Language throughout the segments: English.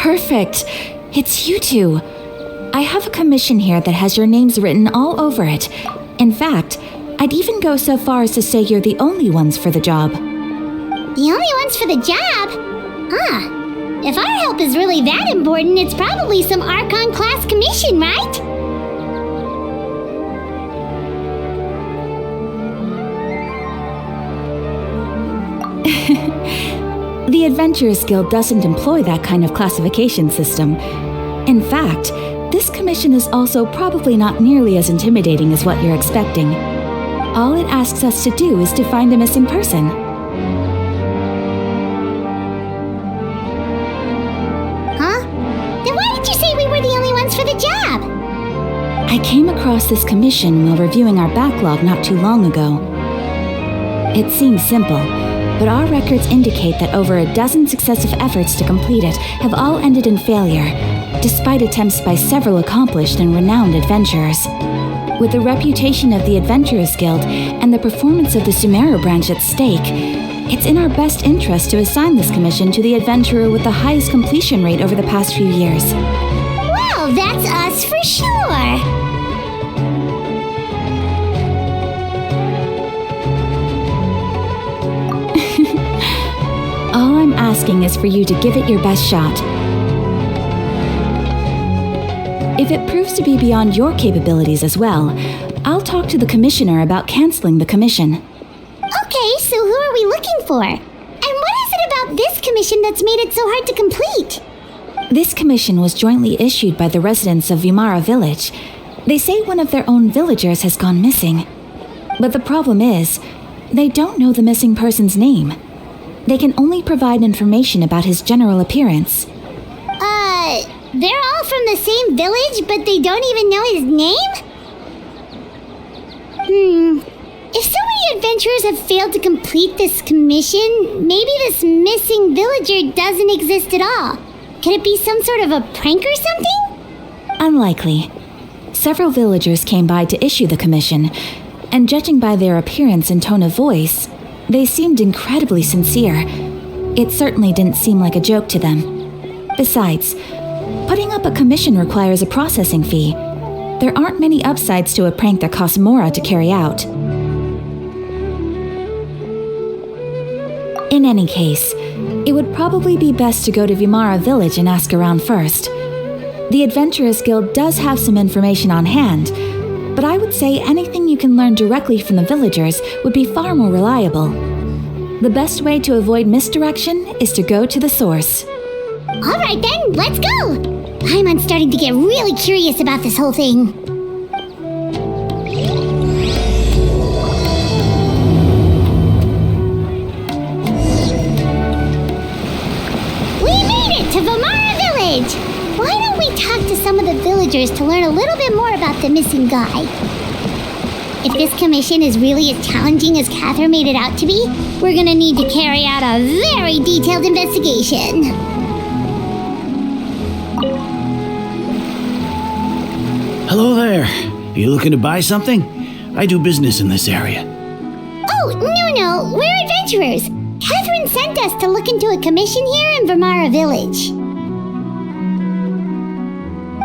Perfect. It's you two. I have a commission here that has your names written all over it. In fact, I'd even go so far as to say you're the only ones for the job. The only ones for the job? If our help is really that important, it's probably some Archon class commission, right? The Adventurers Guild doesn't employ that kind of classification system. In fact, this commission is also probably not nearly as intimidating as what you're expecting. All it asks us to do is to find a missing person. Huh? Then why did you say we were the only ones for the job? I came across this commission while reviewing our backlog not too long ago. It seems simple, but our records indicate that over a dozen successive efforts to complete it have all ended in failure, despite attempts by several accomplished and renowned adventurers. With the reputation of the Adventurers Guild and the performance of the Sumeru branch at stake, it's in our best interest to assign this commission to the adventurer with the highest completion rate over the past few years. Well, that's us for sure! All I'm asking is for you to give it your best shot. If it proves to be beyond your capabilities as well, I'll talk to the commissioner about canceling the commission. Okay, so who are we looking for? And what is it about this commission that's made it so hard to complete? This commission was jointly issued by the residents of Vimara Village. They say one of their own villagers has gone missing. But the problem is, they don't know the missing person's name. They can only provide information about his general appearance. They're all from the same village, but they don't even know his name? If so many adventurers have failed to complete this commission, maybe this missing villager doesn't exist at all. Could it be some sort of a prank or something? Unlikely. Several villagers came by to issue the commission, and judging by their appearance and tone of voice, they seemed incredibly sincere. It certainly didn't seem like a joke to them. Besides, putting up a commission requires a processing fee. There aren't many upsides to a prank that costs Mora to carry out. In any case, it would probably be best to go to Vimara Village and ask around first. The Adventurers Guild does have some information on hand, but I would say anything you can learn directly from the villagers would be far more reliable. The best way to avoid misdirection is to go to the source. Alright then, let's go! I'm starting to get really curious about this whole thing. We made it to Vimara Village! Why don't we talk to some of the villagers to learn a little bit more about the missing guy? If this commission is really as challenging as Catherine made it out to be, we're gonna need to carry out a very detailed investigation. Hello there. Are you looking to buy something? I do business in this area. Oh, no, we're adventurers. Catherine sent us to look into a commission here in Vimara Village.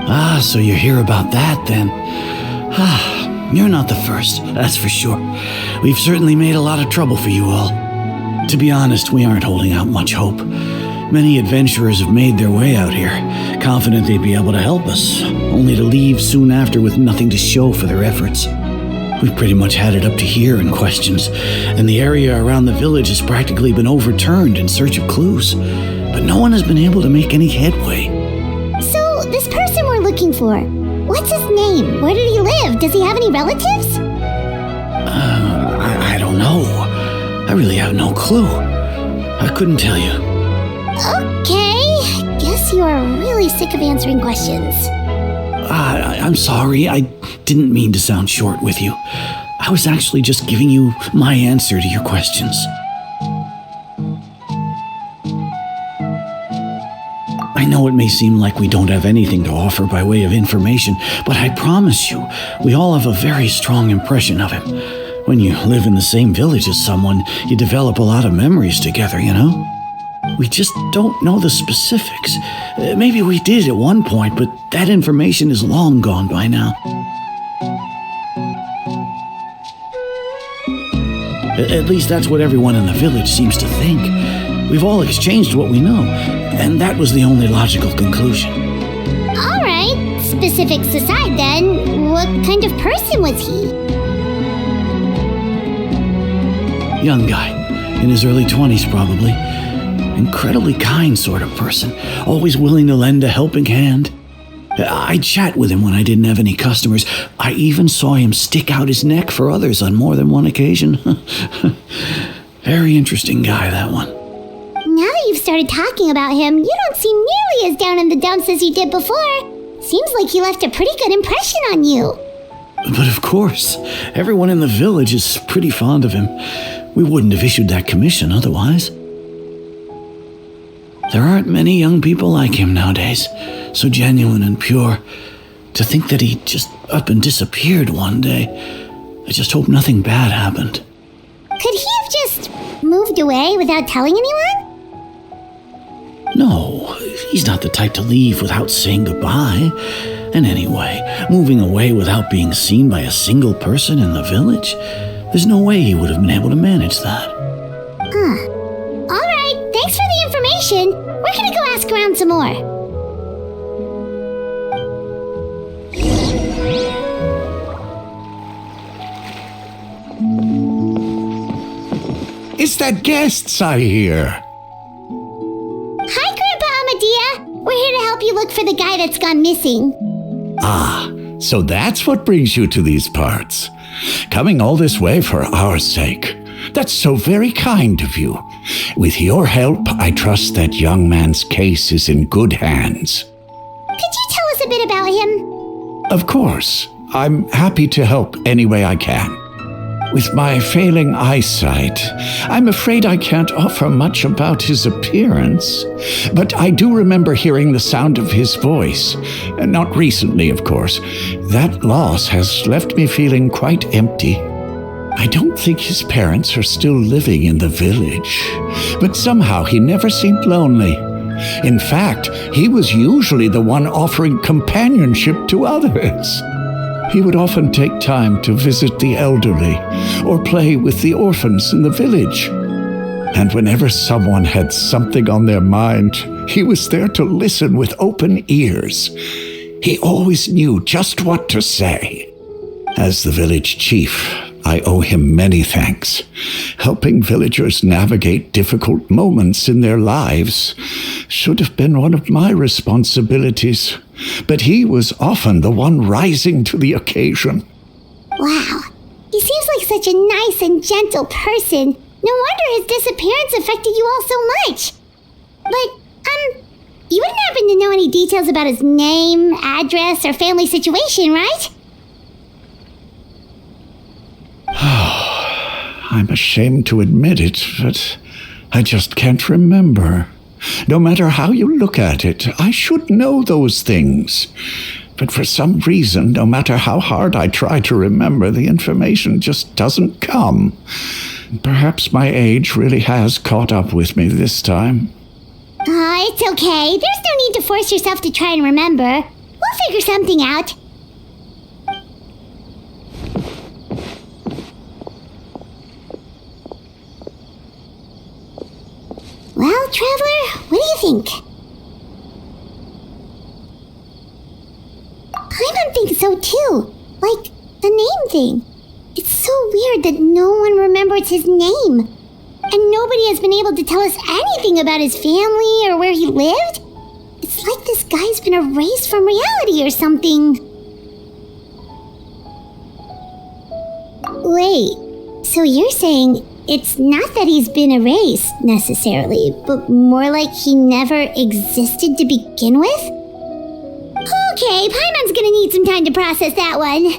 Ah, so you're here about that then. You're not the first, that's for sure. We've certainly made a lot of trouble for you all. To be honest, we aren't holding out much hope. Many adventurers have made their way out here, confident they'd be able to help us, only to leave soon after with nothing to show for their efforts. We've pretty much had it up to here in questions, and the area around the village has practically been overturned in search of clues, but no one has been able to make any headway. So, this person we're looking for, what's his name? Where did he live? Does he have any relatives? I don't know. I really have no clue. I couldn't tell you. Okay, guess you are really sick of answering questions. I'm sorry, I didn't mean to sound short with you. I was actually just giving you my answer to your questions. I know it may seem like we don't have anything to offer by way of information, but I promise you, we all have a very strong impression of him. When you live in the same village as someone, you develop a lot of memories together, you know? We just don't know the specifics. Maybe we did at one point, but that information is long gone by now. At least that's what everyone in the village seems to think. We've all exchanged what we know, and that was the only logical conclusion. All right, specifics aside then, what kind of person was he? Young guy, in his early 20s probably. Incredibly kind sort of person, always willing to lend a helping hand. I'd chat with him when I didn't have any customers. I even saw him stick out his neck for others on more than one occasion. Very interesting guy, that one. Now that you've started talking about him, you don't seem nearly as down in the dumps as you did before. Seems like he left a pretty good impression on you. But of course, everyone in the village is pretty fond of him. We wouldn't have issued that commission otherwise. There aren't many young people like him nowadays, so genuine and pure. To think that he just up and disappeared one day, I just hope nothing bad happened. Could he have just moved away without telling anyone? No, he's not the type to leave without saying goodbye. And anyway, moving away without being seen by a single person in the village, there's no way he would have been able to manage that. All right, thanks for the information. We're gonna go ask around some more. It's the guests I hear. Hi, Grandpa Amadea. We're here to help you look for the guy that's gone missing. Ah, so that's what brings you to these parts. Coming all this way for our sake. That's so very kind of you. With your help, I trust that young man's case is in good hands. Could you tell us a bit about him? Of course. I'm happy to help any way I can. With my failing eyesight, I'm afraid I can't offer much about his appearance, but I do remember hearing the sound of his voice. Not recently, of course. That loss has left me feeling quite empty. I don't think his parents are still living in the village, but somehow he never seemed lonely. In fact, he was usually the one offering companionship to others. He would often take time to visit the elderly or play with the orphans in the village. And whenever someone had something on their mind, he was there to listen with open ears. He always knew just what to say. As the village chief, I owe him many thanks. Helping villagers navigate difficult moments in their lives should have been one of my responsibilities, but he was often the one rising to the occasion. Wow, he seems like such a nice and gentle person. No wonder his disappearance affected you all so much. But, you wouldn't happen to know any details about his name, address, or family situation, right? I'm ashamed to admit it, but I just can't remember. No matter how you look at it, I should know those things. But for some reason, no matter how hard I try to remember, the information just doesn't come. Perhaps my age really has caught up with me this time. It's okay. There's no need to force yourself to try and remember. We'll figure something out. Well, Traveler, what do you think? Paimon thinks so too. Like, the name thing. It's so weird that no one remembers his name. And nobody has been able to tell us anything about his family or where he lived. It's like this guy's been erased from reality or something. Wait, so you're saying it's not that he's been erased, necessarily, but more like he never existed to begin with? Okay, Paimon's gonna need some time to process that one.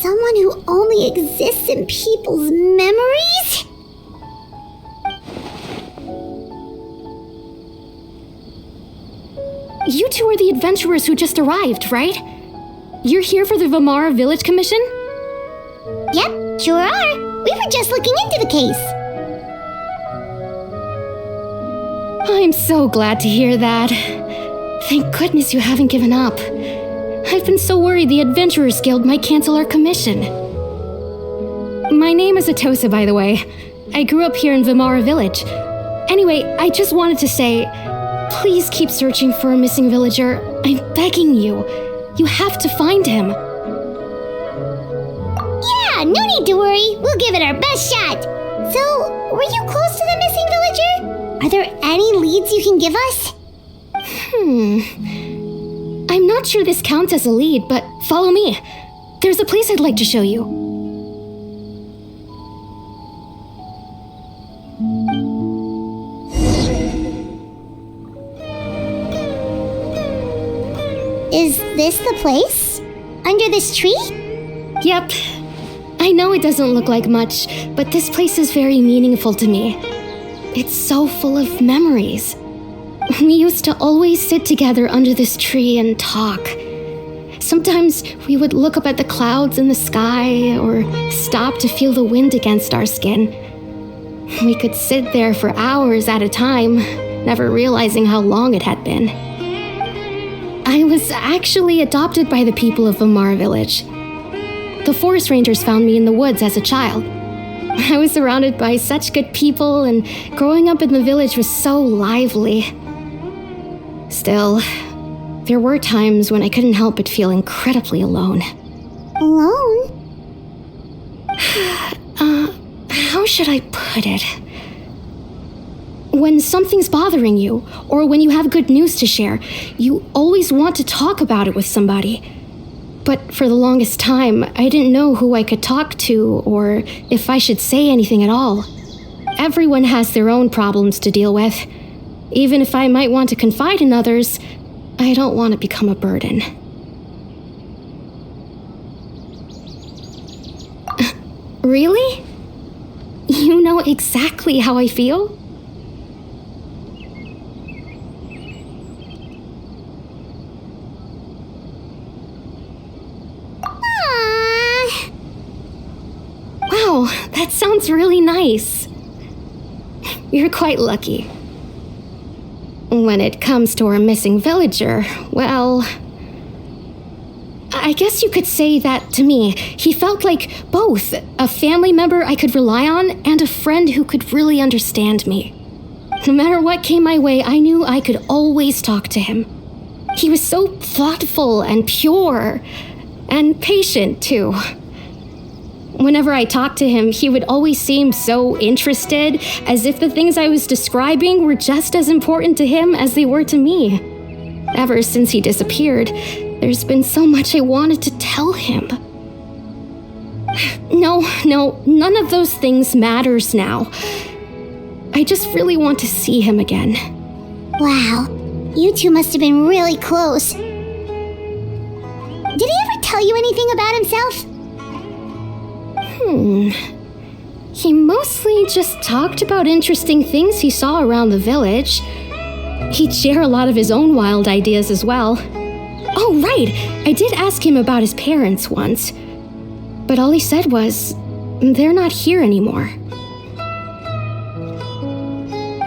Someone who only exists in people's memories? You two are the adventurers who just arrived, right? You're here for the Vamara Village Commission? Yep, sure are. We were just looking into the case. I'm so glad to hear that. Thank goodness you haven't given up. I've been so worried the Adventurers Guild might cancel our commission. My name is Atosa, by the way. I grew up here in Vimara Village. Anyway, I just wanted to say, please keep searching for a missing villager. I'm begging you. You have to find him. Yeah, no need to worry. We'll give it our best shot. So, were you close to the missing villager? Are there any leads you can give us? I'm not sure this counts as a lead, but follow me. There's a place I'd like to show you. Is this the place? Under this tree? Yep. I know it doesn't look like much, but this place is very meaningful to me. It's so full of memories. We used to always sit together under this tree and talk. Sometimes we would look up at the clouds in the sky or stop to feel the wind against our skin. We could sit there for hours at a time, never realizing how long it had been. I was actually adopted by the people of Vimara Village. The forest rangers found me in the woods as a child. I was surrounded by such good people, and growing up in the village was so lively. Still, there were times when I couldn't help but feel incredibly alone. Alone? How should I put it? When something's bothering you, or when you have good news to share, you always want to talk about it with somebody. But for the longest time, I didn't know who I could talk to, or if I should say anything at all. Everyone has their own problems to deal with. Even if I might want to confide in others, I don't want to become a burden. Really? You know exactly how I feel? Aww. Wow, that sounds really nice. You're quite lucky. When it comes to our missing villager, well, I guess you could say that to me. He felt like both a family member I could rely on and a friend who could really understand me. No matter what came my way, I knew I could always talk to him. He was so thoughtful and pure, and patient too. Whenever I talked to him, he would always seem so interested, as if the things I was describing were just as important to him as they were to me. Ever since he disappeared, there's been so much I wanted to tell him. No, none of those things matters now. I just really want to see him again. Wow, you two must have been really close. Did he ever tell you anything about himself? He mostly just talked about interesting things he saw around the village. He'd share a lot of his own wild ideas as well. Oh, right! I did ask him about his parents once. But all he said was, they're not here anymore.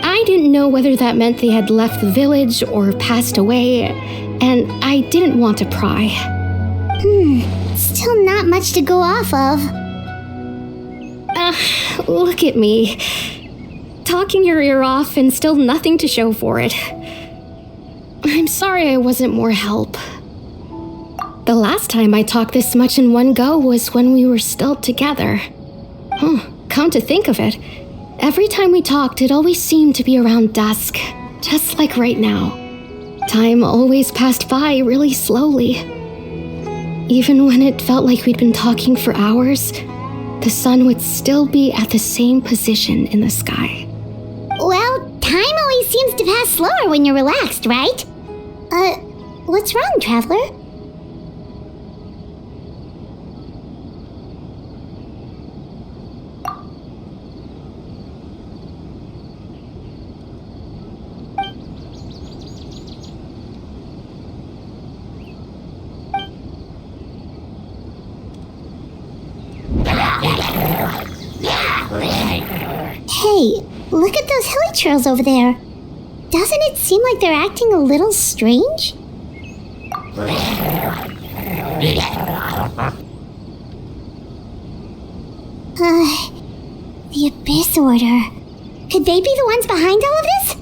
I didn't know whether that meant they had left the village or passed away, and I didn't want to pry. Still not much to go off of. Look at me. Talking your ear off and still nothing to show for it. I'm sorry I wasn't more help. The last time I talked this much in one go was when we were still together. Come to think of it, every time we talked, it always seemed to be around dusk, just like right now. Time always passed by really slowly. Even when it felt like we'd been talking for hours, the sun would still be at the same position in the sky. Well, time always seems to pass slower when you're relaxed, right? What's wrong, Traveler? Hey, look at those hilly trails over there. Doesn't it seem like they're acting a little strange? The Abyss Order. Could they be the ones behind all of this?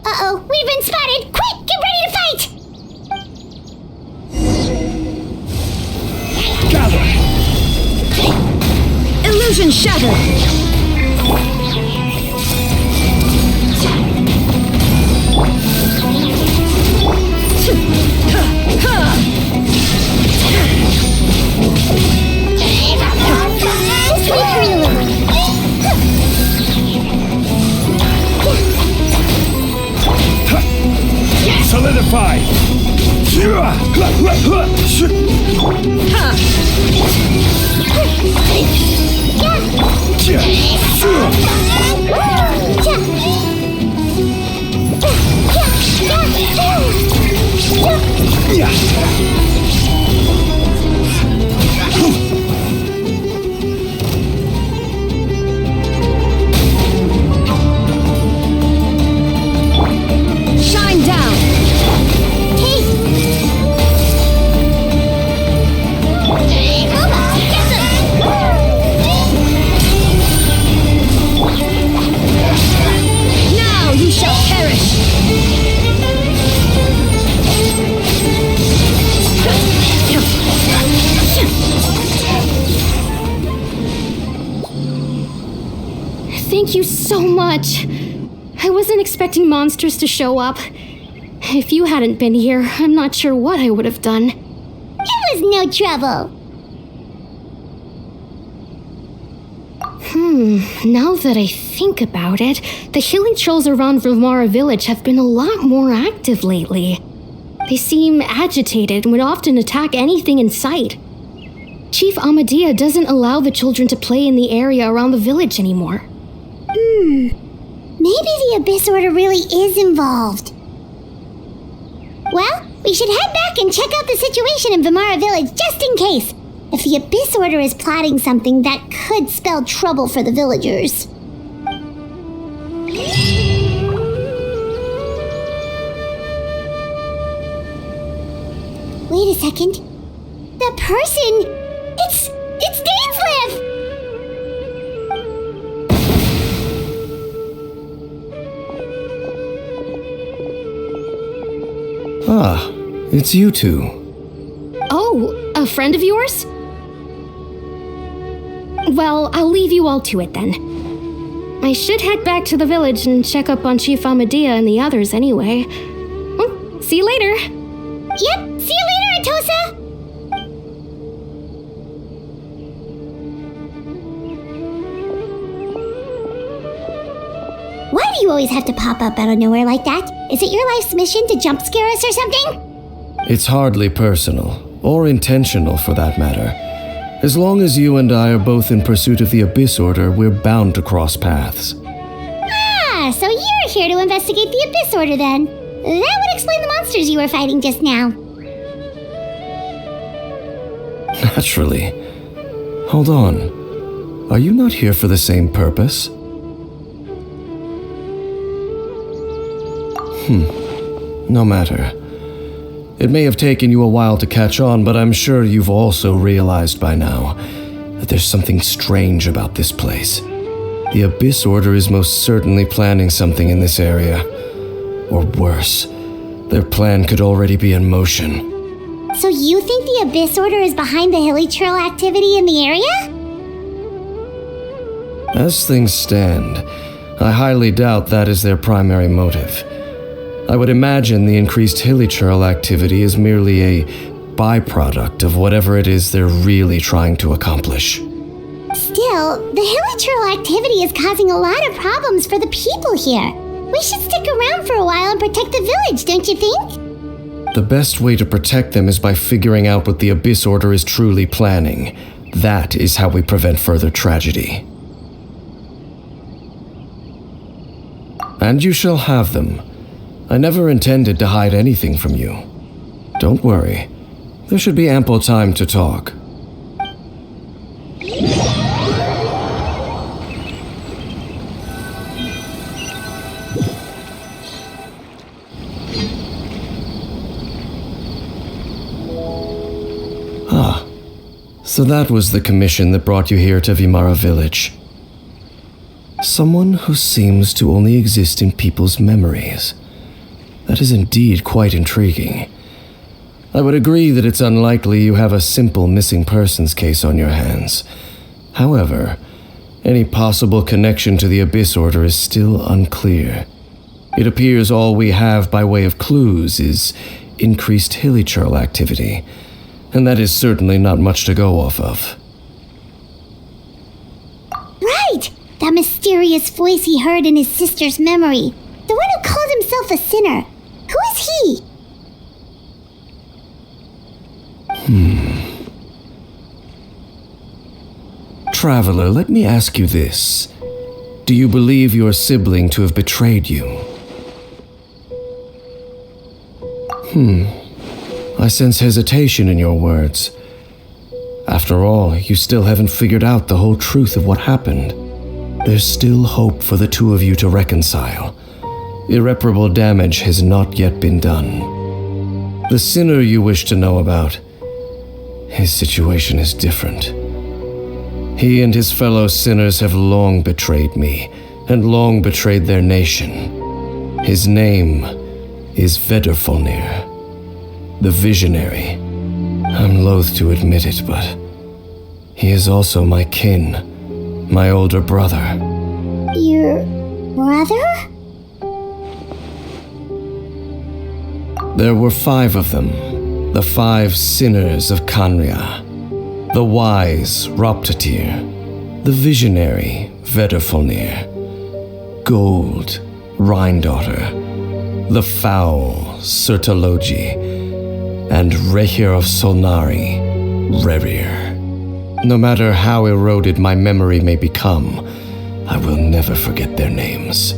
Uh-oh, we've been spotted! Quick, get ready to fight! Gather! Illusion shattered! This way, Karina. Solidify! Shine down! Now you shall perish! Thank you so much. I wasn't expecting monsters to show up. If you hadn't been here, I'm not sure what I would have done. It was no trouble. Now that I think about it, the hilly trolls around Vimara village have been a lot more active lately. They seem agitated and would often attack anything in sight. Chief Amadea doesn't allow the children to play in the area around the village anymore. Maybe the Abyss Order really is involved. Well, we should head back and check out the situation in Vimara village just in case. If the Abyss Order is plotting something that could spell trouble for the villagers. Wait a second. That person... It's Dainsleif! Ah, it's you two. Oh, a friend of yours? Well, I'll leave you all to it then. I should head back to the village and check up on Chief Amadea and the others anyway. Well, see you later. Yep, see you later, Atosa! Why do you always have to pop up out of nowhere like that? Is it your life's mission to jump scare us or something? It's hardly personal, or intentional for that matter. As long as you and I are both in pursuit of the Abyss Order, we're bound to cross paths. Ah, so you're here to investigate the Abyss Order then. That would explain the monsters you were fighting just now. Naturally. Hold on. Are you not here for the same purpose? No matter. It may have taken you a while to catch on, but I'm sure you've also realized by now that there's something strange about this place. The Abyss Order is most certainly planning something in this area. Or worse, their plan could already be in motion. So you think the Abyss Order is behind the hilly trail activity in the area? As things stand, I highly doubt that is their primary motive. I would imagine the increased hilly trail activity is merely a byproduct of whatever it is they're really trying to accomplish. Still, the hilly trail activity is causing a lot of problems for the people here. We should stick around for a while and protect the village, don't you think? The best way to protect them is by figuring out what the Abyss Order is truly planning. That is how we prevent further tragedy. And you shall have them. I never intended to hide anything from you. Don't worry. There should be ample time to talk. So that was the commission that brought you here to Vimara Village. Someone who seems to only exist in people's memories. That is indeed quite intriguing. I would agree that it's unlikely you have a simple missing persons case on your hands. However, any possible connection to the Abyss Order is still unclear. It appears all we have by way of clues is increased hilichurl activity, and that is certainly not much to go off of. Right! That mysterious voice he heard in his sister's memory. The one who called himself a sinner. Who is he? Traveler, let me ask you this. Do you believe your sibling to have betrayed you? I sense hesitation in your words. After all, you still haven't figured out the whole truth of what happened. There's still hope for the two of you to reconcile. Irreparable damage has not yet been done. The sinner you wish to know about, his situation is different. He and his fellow sinners have long betrayed me, and long betrayed their nation. His name is Vedrfolnir, the Visionary. I'm loath to admit it, but he is also my kin, my older brother. Your brother? There were 5 of them, the 5 sinners of Kanria. The wise Roptatir, the visionary Vedrfolnir, Gold Rhindaughter, the foul Sertologi, and Rehir of Solnari, Rerir. No matter how eroded my memory may become, I will never forget their names.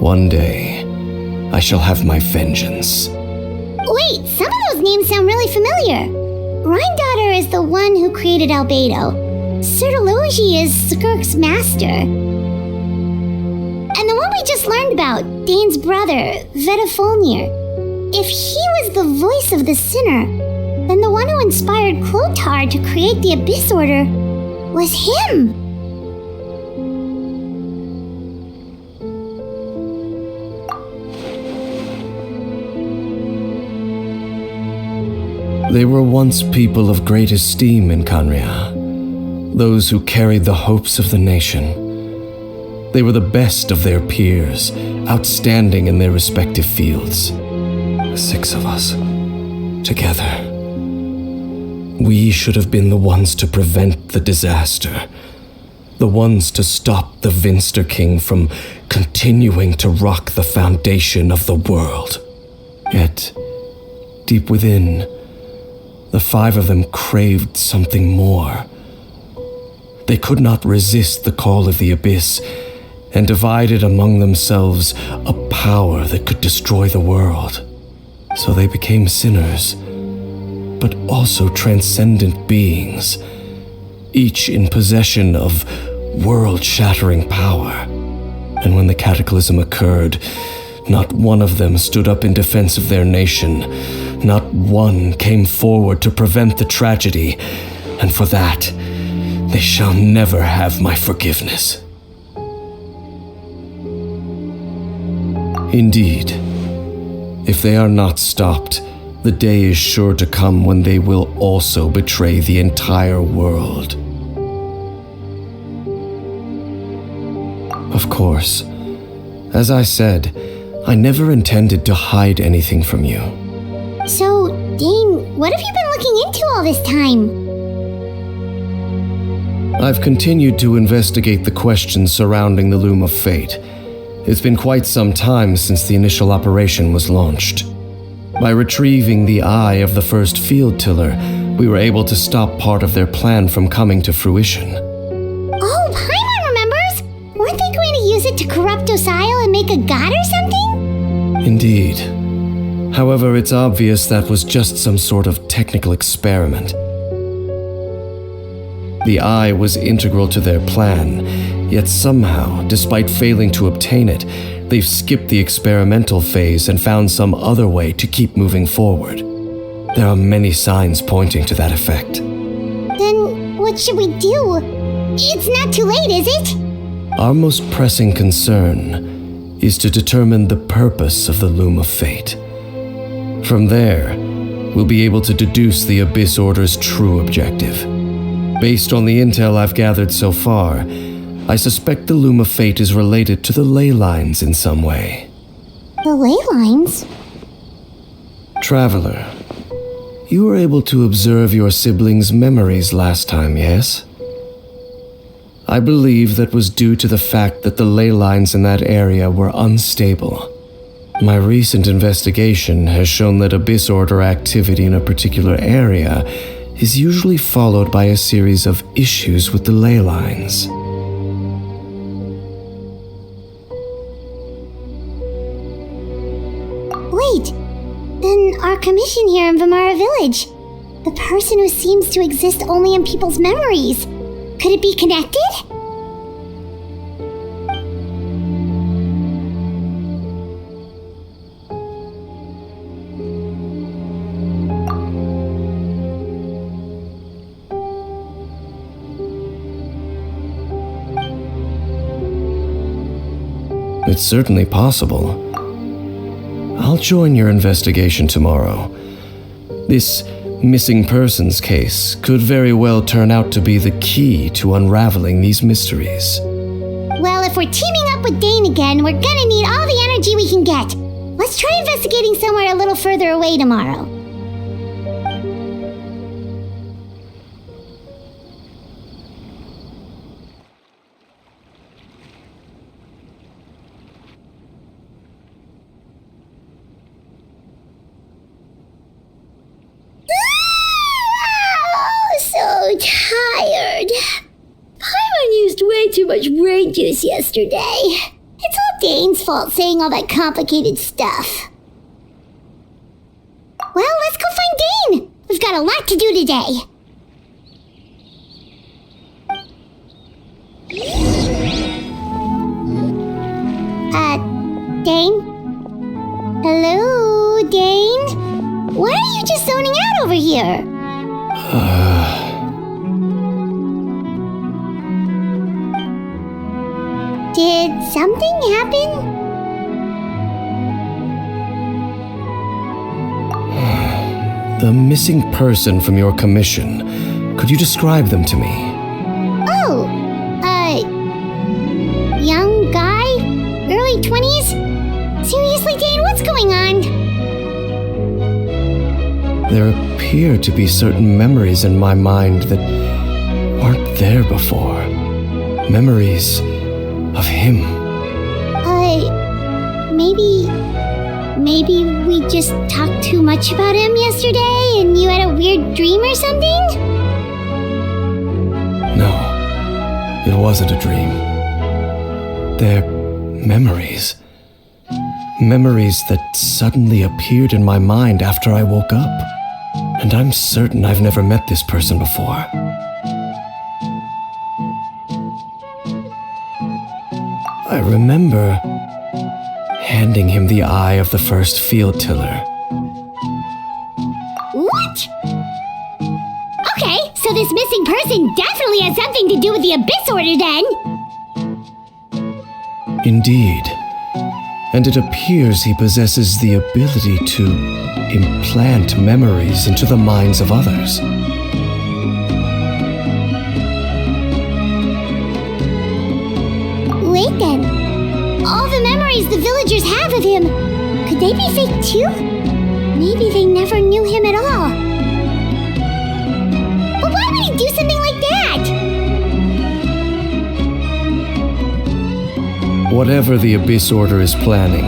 One day, I shall have my vengeance. Wait, some of those names sound really familiar. Rhindaughter is the one who created Albedo. Sertologi is Skirk's master. And the one we just learned about, Dane's brother, Vedrfolnir. If he was the voice of the sinner, then the one who inspired Clothar to create the Abyss Order was him. They were once people of great esteem in Kanria, those who carried the hopes of the nation. They were the best of their peers, outstanding in their respective fields. 6 of us, together. We should have been the ones to prevent the disaster, the ones to stop the Vinster King from continuing to rock the foundation of the world. Yet, deep within, the 5 of them craved something more. They could not resist the call of the Abyss, and divided among themselves a power that could destroy the world. So they became sinners, but also transcendent beings, each in possession of world-shattering power. And when the cataclysm occurred, not one of them stood up in defense of their nation. Not one came forward to prevent the tragedy, and for that, they shall never have my forgiveness. Indeed, if they are not stopped, the day is sure to come when they will also betray the entire world. Of course, as I said, I never intended to hide anything from you. So, Dane, what have you been looking into all this time? I've continued to investigate the questions surrounding the Loom of Fate. It's been quite some time since the initial operation was launched. By retrieving the eye of the first field tiller, we were able to stop part of their plan from coming to fruition. Oh, Paimon remembers! Weren't they going to use it to corrupt Osile and make a god or something? Indeed. However, it's obvious that was just some sort of technical experiment. The eye was integral to their plan, yet somehow, despite failing to obtain it, they've skipped the experimental phase and found some other way to keep moving forward. There are many signs pointing to that effect. Then what should we do? It's not too late, is it? Our most pressing concern is to determine the purpose of the Loom of Fate. From there, we'll be able to deduce the Abyss Order's true objective. Based on the intel I've gathered so far, I suspect the Loom of Fate is related to the ley lines in some way. The ley lines? Traveler, you were able to observe your siblings' memories last time, yes? I believe that was due to the fact that the ley lines in that area were unstable. My recent investigation has shown that Abyss Order activity in a particular area is usually followed by a series of issues with the ley lines. Wait, then our commission here in Vamara Village, the person who seems to exist only in people's memories, could it be connected? It's certainly possible. I'll join your investigation tomorrow. This missing persons case could very well turn out to be the key to unraveling these mysteries. Well, if we're teaming up with Dane again, we're gonna need all the energy we can get. Let's try investigating somewhere a little further away tomorrow. Tired. Paimon used way too much brain juice yesterday. It's all Dane's fault saying all that complicated stuff. Well, let's go find Dane. We've got a lot to do today. Dane? Hello, Dane? Why are you just zoning out over here? Did something happen? The missing person from your commission. Could you describe them to me? Oh, young guy? Early 20s? Seriously, Dane, what's going on? There appear to be certain memories in my mind that weren't there before. Memories of him. Maybe we just talked too much about him yesterday and you had a weird dream or something? No, it wasn't a dream. They're memories. Memories that suddenly appeared in my mind after I woke up. And I'm certain I've never met this person before. I remember handing him the eye of the first field tiller. What? Okay, so this missing person definitely has something to do with the Abyss Order then. Indeed. And it appears he possesses the ability to implant memories into the minds of others. Wait then. All the memories the villagers have of him, could they be fake too? Maybe they never knew him at all. But why would he do something like that? Whatever the Abyss Order is planning,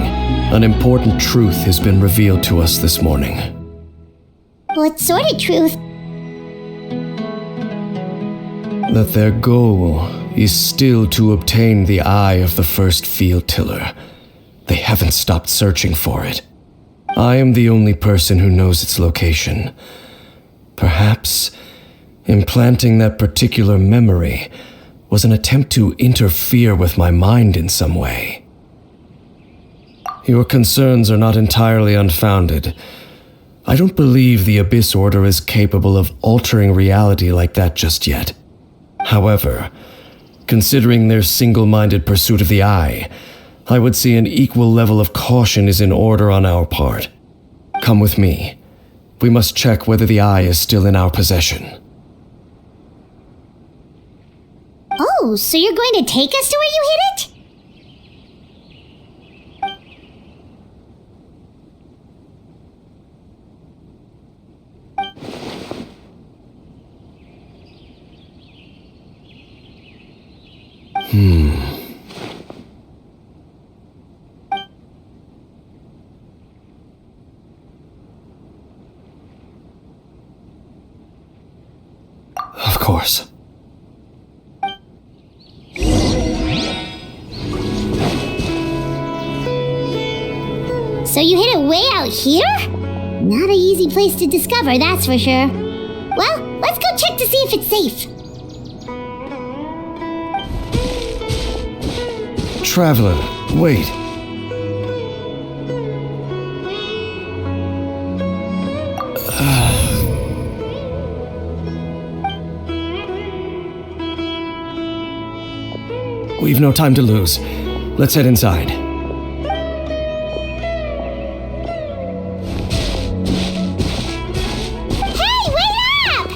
an important truth has been revealed to us this morning. What sort of truth? That their goal is still to obtain the eye of the first field tiller. They haven't stopped searching for it. I am the only person who knows its location. Perhaps Implanting that particular memory was an attempt to interfere with my mind in some way. Your concerns are not entirely unfounded. I don't believe the Abyss Order is capable of altering reality like that just yet. However, considering their single-minded pursuit of the Eye, I would say an equal level of caution is in order on our part. Come with me. We must check whether the Eye is still in our possession. Oh, so you're going to take us to where you hid it? Of course. So you hid it way out here? Not an easy place to discover, that's for sure. Well, let's go check to see if it's safe. Traveler, wait. We've no time to lose. Let's head inside. Hey, wait up!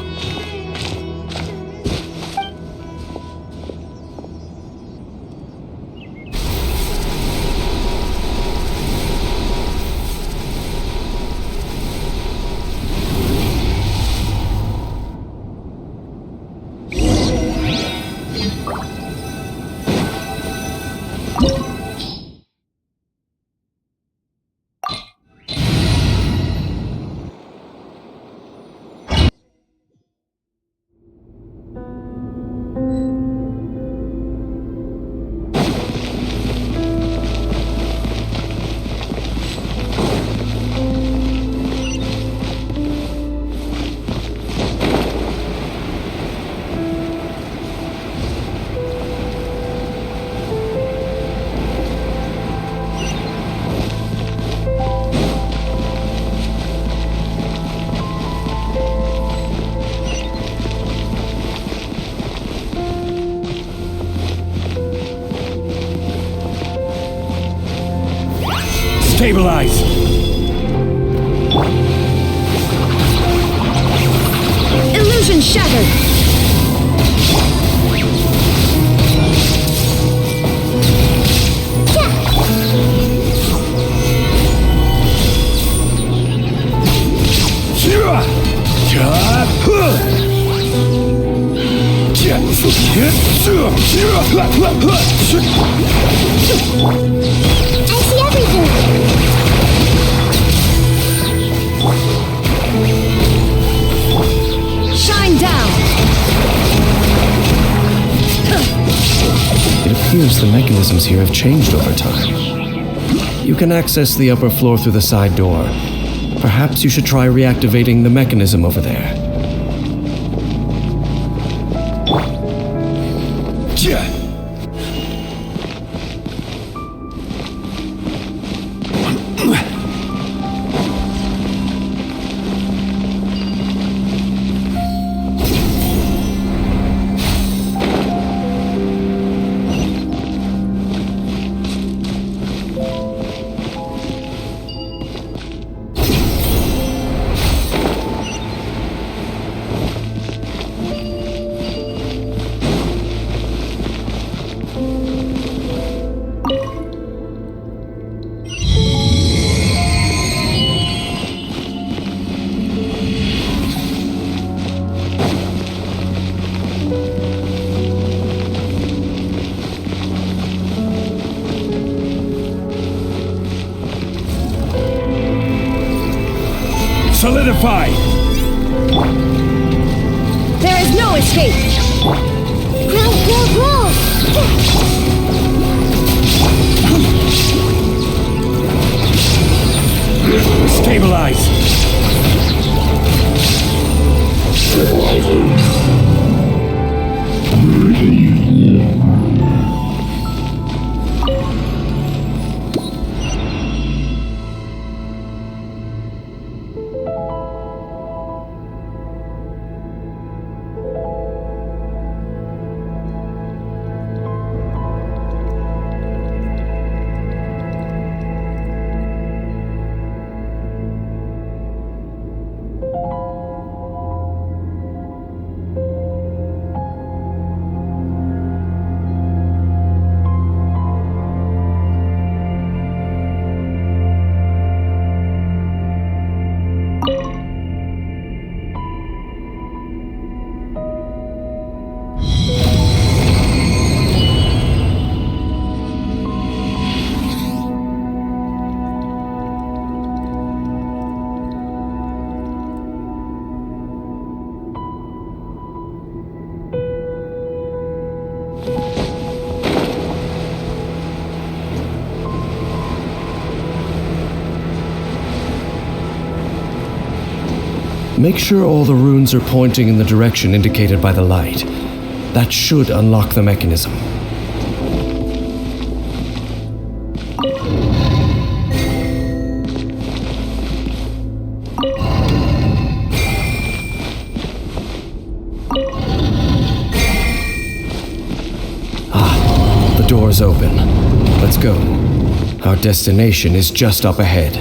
Stabilize! Illusion shattered! I see everything! Shine down! It appears the mechanisms here have changed over time. You can access the upper floor through the side door. Perhaps you should try reactivating the mechanism over there. Solidify! There is no escape! Roll! Stabilize! Make sure all the runes are pointing in the direction indicated by the light. That should unlock the mechanism. The door's open. Let's go. Our destination is just up ahead.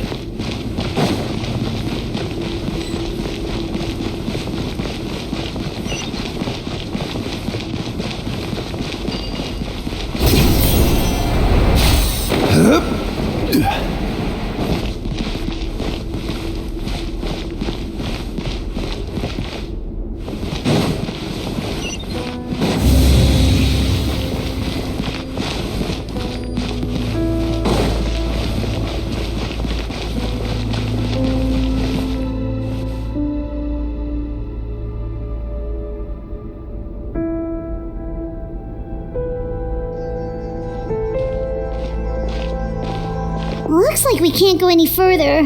Looks like we can't go any further.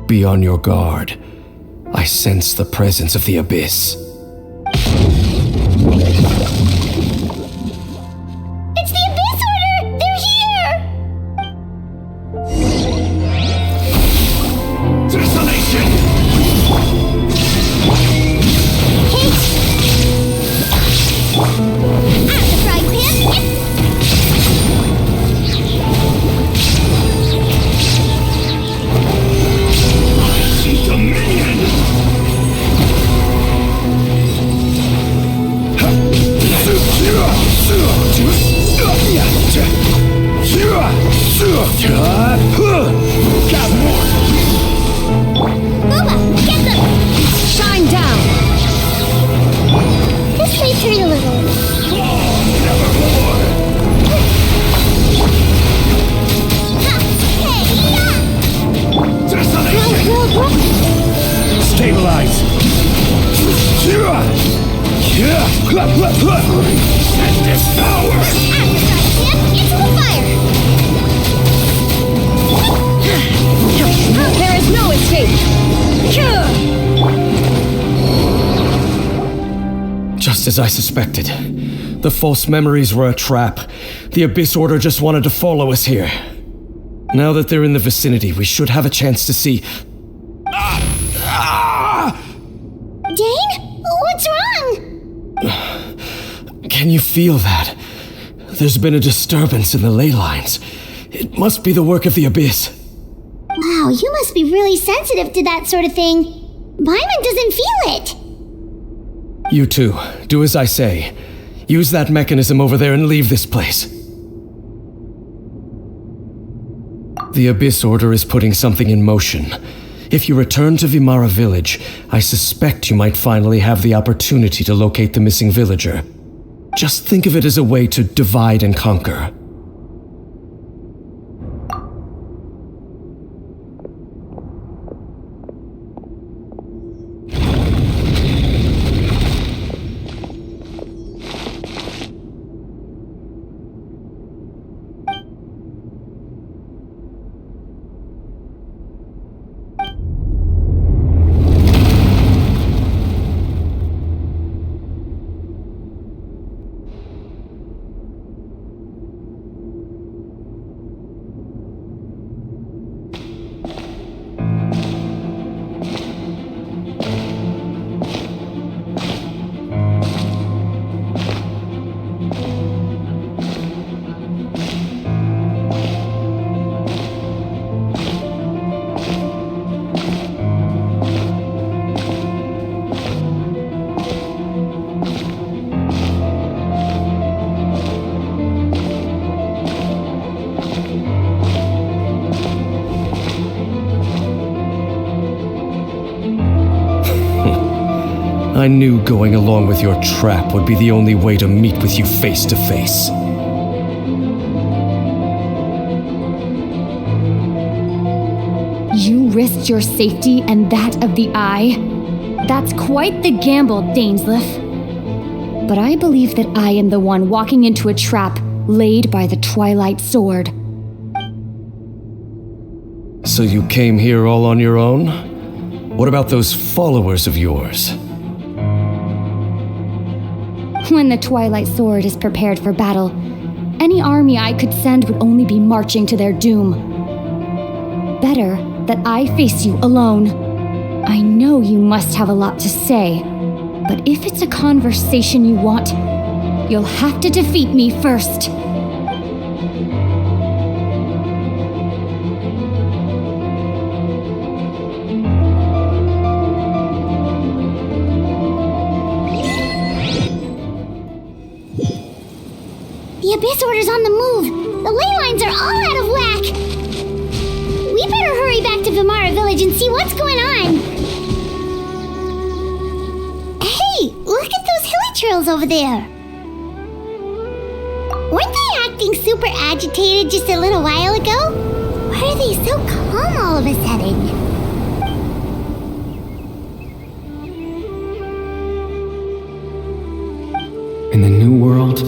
Be on your guard. I sense the presence of the Abyss. It's the Abyss Order! They're here! Desolation! Out of the frying pan! Dominion! Booba, get them! Shine down! This may hurt a little. Ha! Hey, yeah! Stabilize! And devour! Out of the frying pan, into the fire! There is no escape! Just as I suspected. The false memories were a trap. The Abyss Order just wanted to follow us here. Now that they're in the vicinity, we should have a chance to see... Dane? What's wrong? Can you feel that? There's been a disturbance in the ley lines. It must be the work of the Abyss. Wow, you must be really sensitive to that sort of thing. Paimon doesn't feel it. You two, do as I say. Use that mechanism over there and leave this place. The Abyss Order is putting something in motion. If you return to Vimara Village, I suspect you might finally have the opportunity to locate the missing villager. Just think of it as a way to divide and conquer. I knew going along with your trap would be the only way to meet with you face to face. You risked your safety and that of the Eye? That's quite the gamble, Dainsleif. But I believe that I am the one walking into a trap laid by the Twilight Sword. So you came here all on your own? What about those followers of yours? When the Twilight Sword is prepared for battle, any army I could send would only be marching to their doom. Better that I face you alone. I know you must have a lot to say, but if it's a conversation you want, you'll have to defeat me first. The Abyss Order's on the move. The ley lines are all out of whack. We better hurry back to Vimara Village and see what's going on. Hey, look at those hilly trails over there. Weren't they acting super agitated just a little while ago? Why are they so calm all of a sudden? In the New World,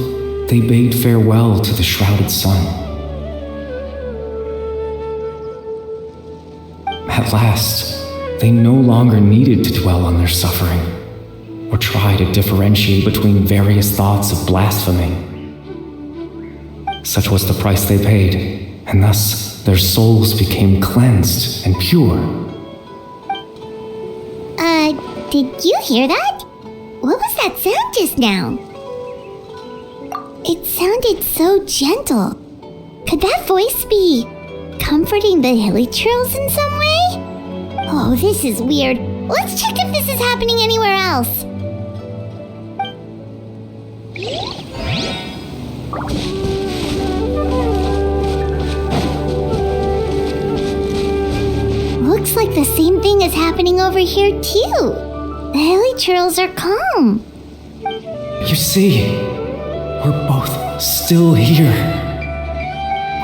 they bade farewell to the shrouded sun. At last, they no longer needed to dwell on their suffering, or try to differentiate between various thoughts of blasphemy. Such was the price they paid, and thus their souls became cleansed and pure. Did you hear that? What was that sound just now? It sounded so gentle. Could that voice be comforting the hilly trails in some way? Oh, this is weird. Let's check if this is happening anywhere else. Looks like the same thing is happening over here too. The hilly trails are calm. You see, we're both still here.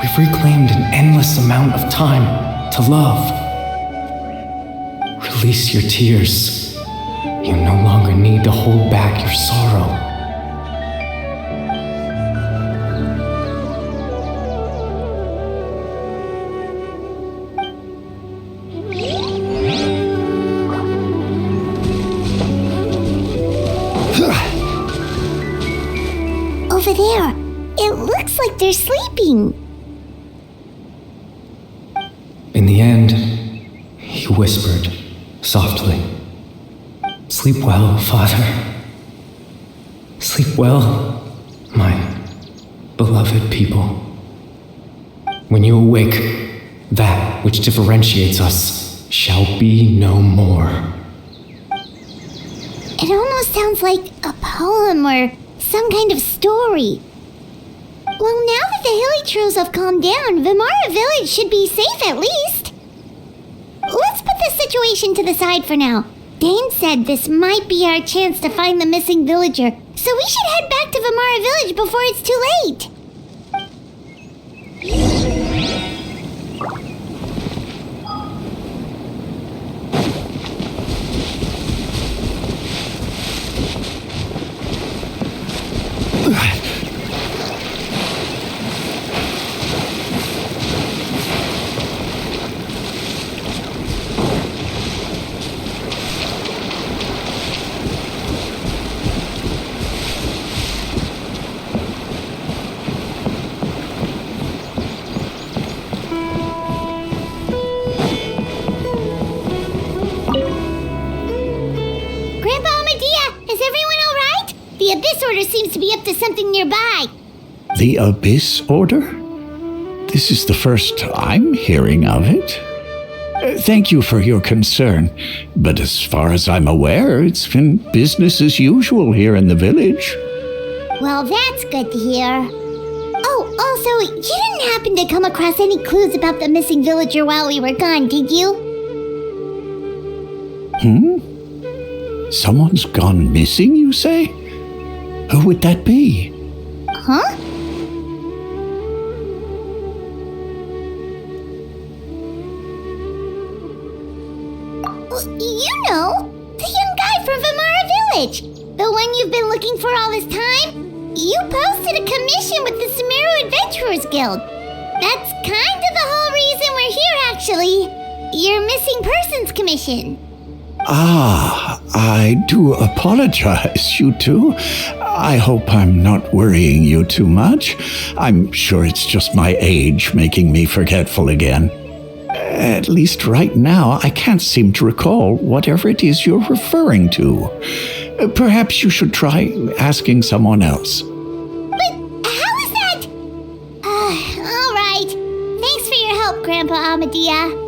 We've reclaimed an endless amount of time to love. Release your tears. You no longer need to hold back your sorrow. Over there, it looks like they're sleeping. In the end, he whispered softly, "Sleep well, Father. Sleep well, my beloved people. When you awake, that which differentiates us shall be no more." It almost sounds like a poem or some kind of story. Well, now that the hilly trails have calmed down, Vimara Village should be safe at least. Let's put this situation to the side for now. Dane said this might be our chance to find the missing villager, so we should head back to Vimara Village before it's too late. The Abyss Order seems to be up to something nearby. The Abyss Order? This is the first I'm hearing of it. Thank you for your concern, but as far as I'm aware, it's been business as usual here in the village. Well, that's good to hear. Oh, also, you didn't happen to come across any clues about the missing villager while we were gone, did you? Someone's gone missing, you say? Who would that be? Huh? You know, the young guy from Vamara Village. The one you've been looking for all this time. You posted a commission with the Sumeru Adventurers Guild. That's kind of the whole reason we're here, actually. Your missing persons commission. Ah, I do apologize, you two. I hope I'm not worrying you too much. I'm sure it's just my age making me forgetful again. At least right now, I can't seem to recall whatever it is you're referring to. Perhaps you should try asking someone else. But how is that? All right. Thanks for your help, Grandpa Amadia.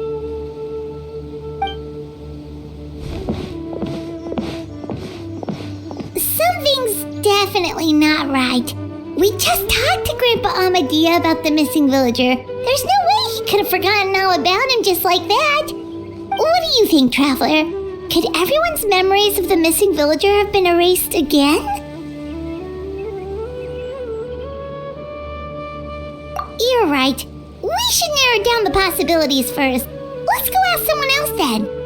Something's definitely not right. We just talked to Grandpa Amadia about the missing villager. There's no way he could have forgotten all about him just like that. What do you think, Traveler? Could everyone's memories of the missing villager have been erased again? You're right. We should narrow down the possibilities first. Let's go ask someone else then.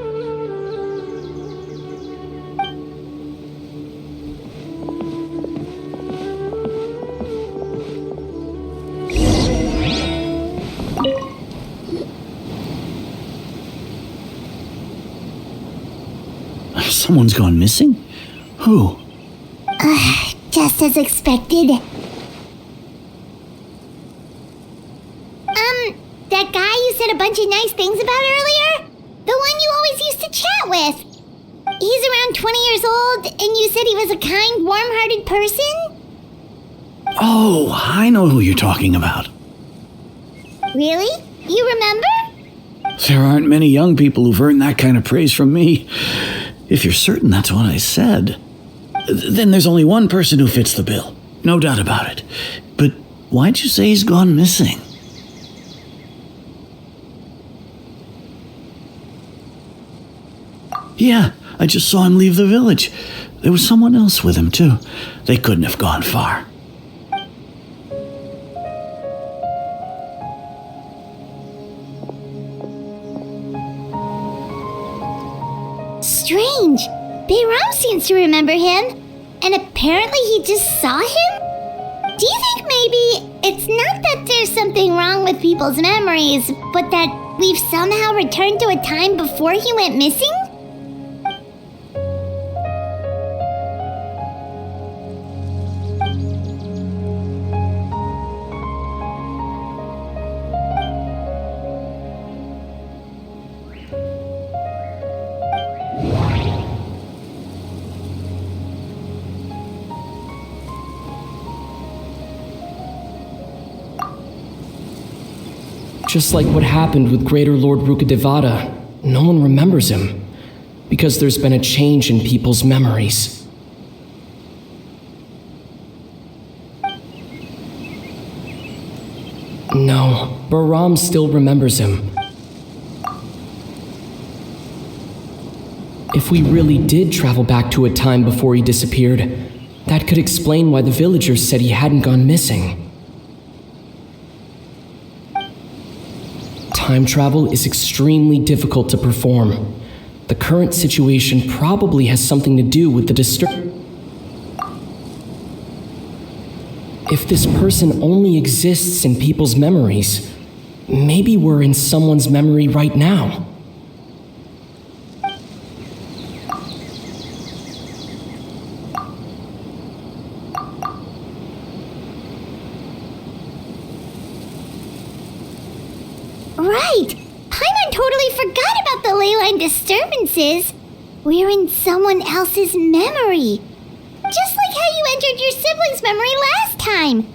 Someone's gone missing? Who? Just as expected. That guy you said a bunch of nice things about earlier? The one you always used to chat with. He's around 20 years old, and you said he was a kind, warm-hearted person? Oh, I know who you're talking about. Really? You remember? There aren't many young people who've earned that kind of praise from me. If you're certain that's what I said, then there's only one person who fits the bill. No doubt about it. But why'd you say he's gone missing? Yeah, I just saw him leave the village. There was someone else with him, too. They couldn't have gone far. Strange. Bayram seems to remember him, and apparently he just saw him? Do you think maybe it's not that there's something wrong with people's memories, but that we've somehow returned to a time before he went missing? Just like what happened with Greater Lord Rukadevada, no one remembers him, because there's been a change in people's memories. No, Bahram still remembers him. If we really did travel back to a time before he disappeared, that could explain why the villagers said he hadn't gone missing. Time travel is extremely difficult to perform. The current situation probably has something to do with the If this person only exists in people's memories, maybe we're in someone's memory right now. Right! Paimon totally forgot about the ley line disturbances. We're in someone else's memory. Just like how you entered your sibling's memory last time.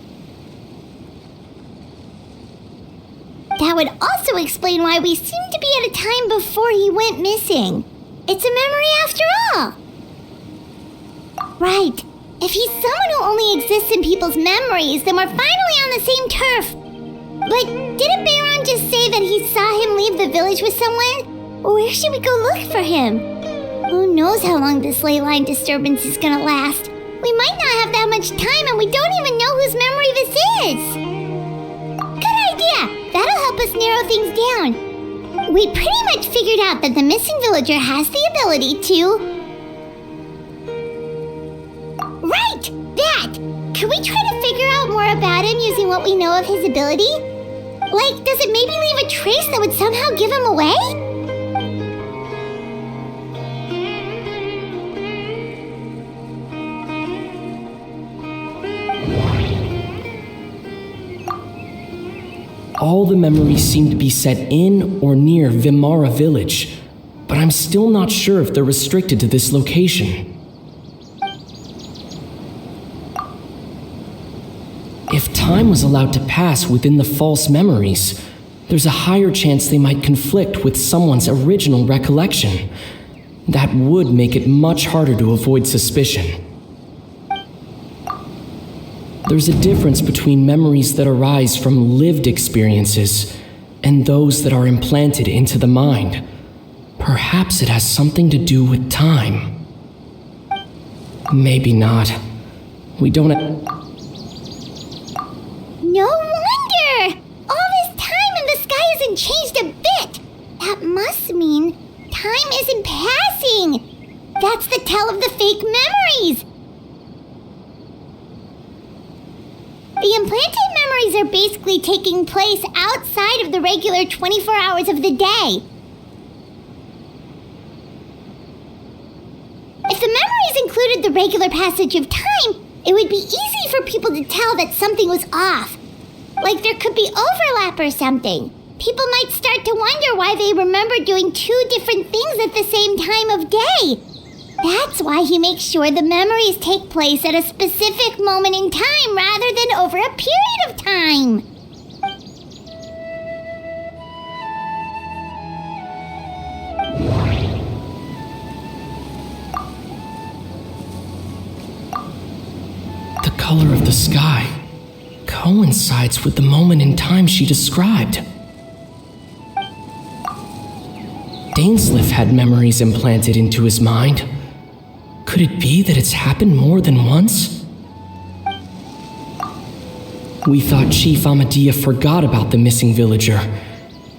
That would also explain why we seem to be at a time before he went missing. It's a memory after all. Right. If he's someone who only exists in people's memories, then we're finally on the same turf. But didn't Bayron just say that he saw him leave the village with someone? Where should we go look for him? Who knows how long this ley line disturbance is gonna last? We might not have that much time and we don't even know whose memory this is. Good idea! That'll help us narrow things down. We pretty much figured out that the missing villager has the ability to... Right! That! Could we try to figure out more about him using what we know of his ability? Like, does it maybe leave a trace that would somehow give him away? All the memories seem to be set in or near Vimara village, but I'm still not sure if they're restricted to this location. If time was allowed to pass within the false memories, there's a higher chance they might conflict with someone's original recollection. That would make it much harder to avoid suspicion. There's a difference between memories that arise from lived experiences and those that are implanted into the mind. Perhaps it has something to do with time. Maybe not. We don't... No wonder! All this time and the sky hasn't changed a bit! That must mean time isn't passing! That's the tell of the fake memories! The implanted memories are basically taking place outside of the regular 24 hours of the day. If the memories included the regular passage of time, it would be easy for people to tell that something was off. Like there could be overlap or something. People might start to wonder why they remember doing two different things at the same time of day. That's why he makes sure the memories take place at a specific moment in time rather than over a period of time. The color of the sky coincides with the moment in time she described. Dainsleif had memories implanted into his mind. Could it be that it's happened more than once? We thought Chief Amadea forgot about the missing villager,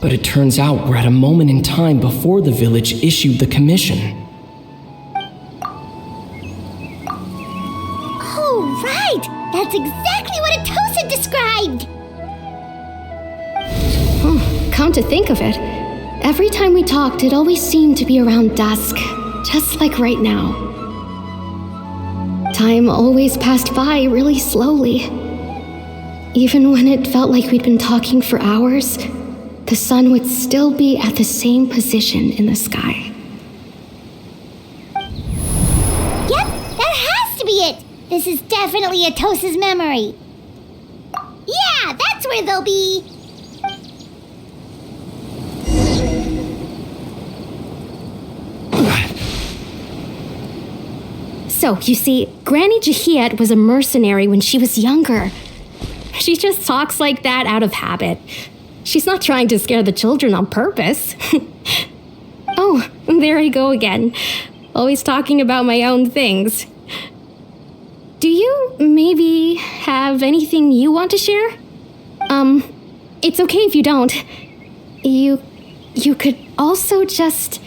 but it turns out we're at a moment in time before the village issued the commission. Oh, right! That's exactly what Atosa described! Come to think of it, every time we talked, it always seemed to be around dusk, just like right now. Time always passed by really slowly. Even when it felt like we'd been talking for hours, the sun would still be at the same position in the sky. Yep, that has to be it! This is definitely Atosa's memory. Yeah, that's where they'll be! So, you see, Granny Jahiet was a mercenary when she was younger. She just talks like that out of habit. She's not trying to scare the children on purpose. Oh, there I go again. Always talking about my own things. Do you maybe have anything you want to share? It's okay if you don't. You could also just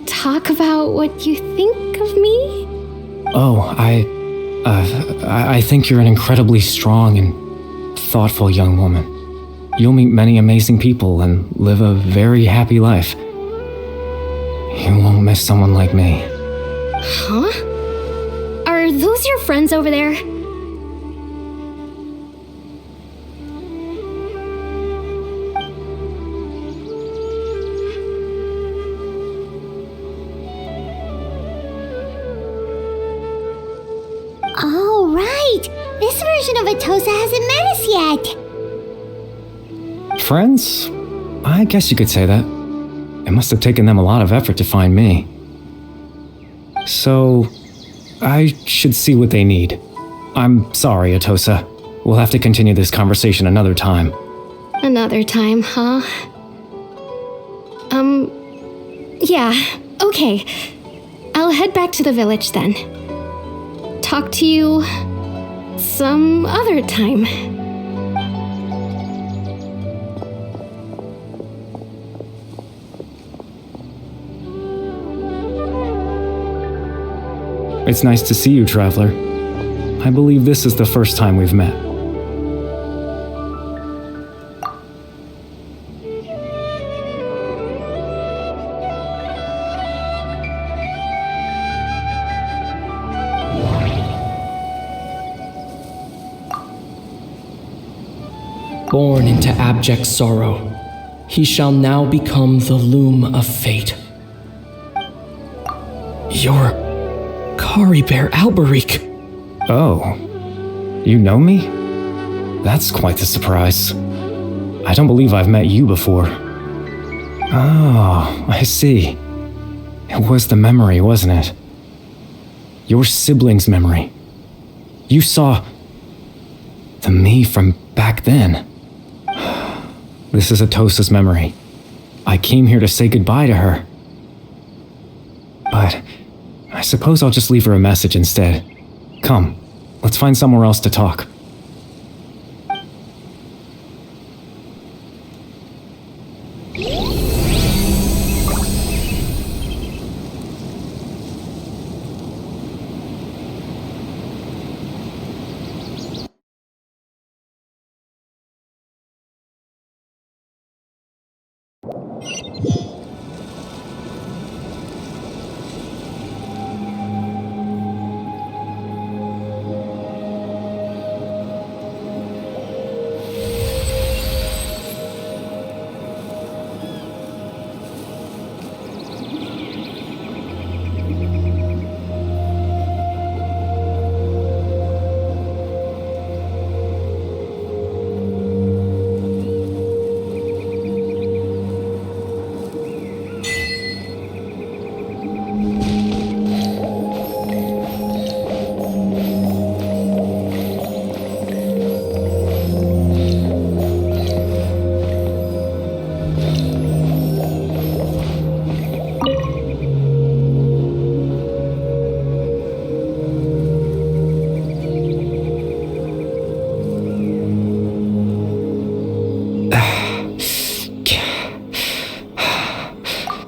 talk about what you think of me? Oh, I think you're an incredibly strong and thoughtful young woman. You'll meet many amazing people and live a very happy life. You won't miss someone like me. Huh? Are those your friends over there? Oh, right! This version of Atosa hasn't met us yet! Friends? I guess you could say that. It must have taken them a lot of effort to find me. So, I should see what they need. I'm sorry, Atosa. We'll have to continue this conversation another time. Another time, huh? Yeah, okay. I'll head back to the village then. Talk to you some other time. It's nice to see you, traveler. I believe this is the first time we've met. Born into abject sorrow, he shall now become the loom of fate. You're Caribert Alberic. Oh, you know me? That's quite the surprise. I don't believe I've met you before. Oh, I see. It was the memory, wasn't it? Your sibling's memory. You saw the me from back then. This is Atosa's memory. I came here to say goodbye to her. But I suppose I'll just leave her a message instead. Come, let's find somewhere else to talk.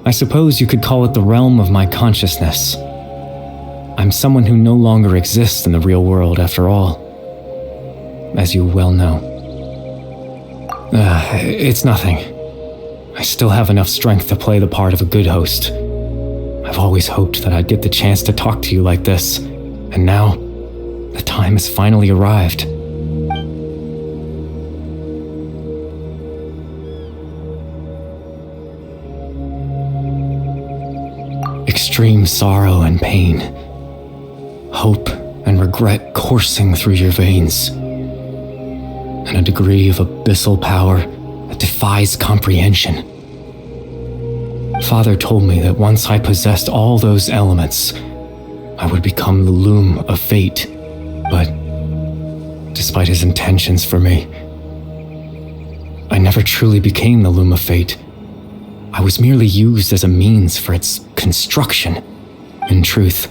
I suppose you could call it the realm of my consciousness. I'm someone who no longer exists in the real world after all, as you well know. It's nothing. I still have enough strength to play the part of a good host. I've always hoped that I'd get the chance to talk to you like this, and now the time has finally arrived. Extreme sorrow and pain, hope and regret coursing through your veins, and a degree of abyssal power that defies comprehension. Father told me that once I possessed all those elements, I would become the loom of fate, but despite his intentions for me, I never truly became the loom of fate. I was merely used as a means for its construction. In truth,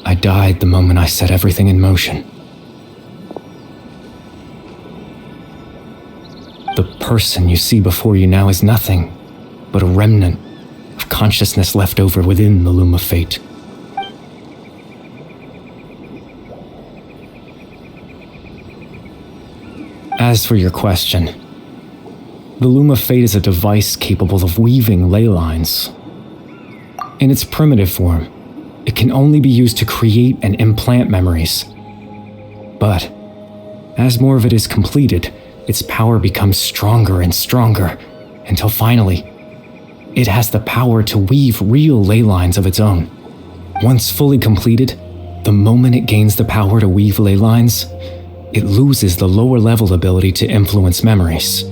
I died the moment I set everything in motion. The person you see before you now is nothing but a remnant of consciousness left over within the loom of fate. As for your question, the loom of fate is a device capable of weaving ley lines. In its primitive form, it can only be used to create and implant memories. But as more of it is completed, its power becomes stronger and stronger, until finally, it has the power to weave real ley lines of its own. Once fully completed, the moment it gains the power to weave ley lines, it loses the lower level ability to influence memories.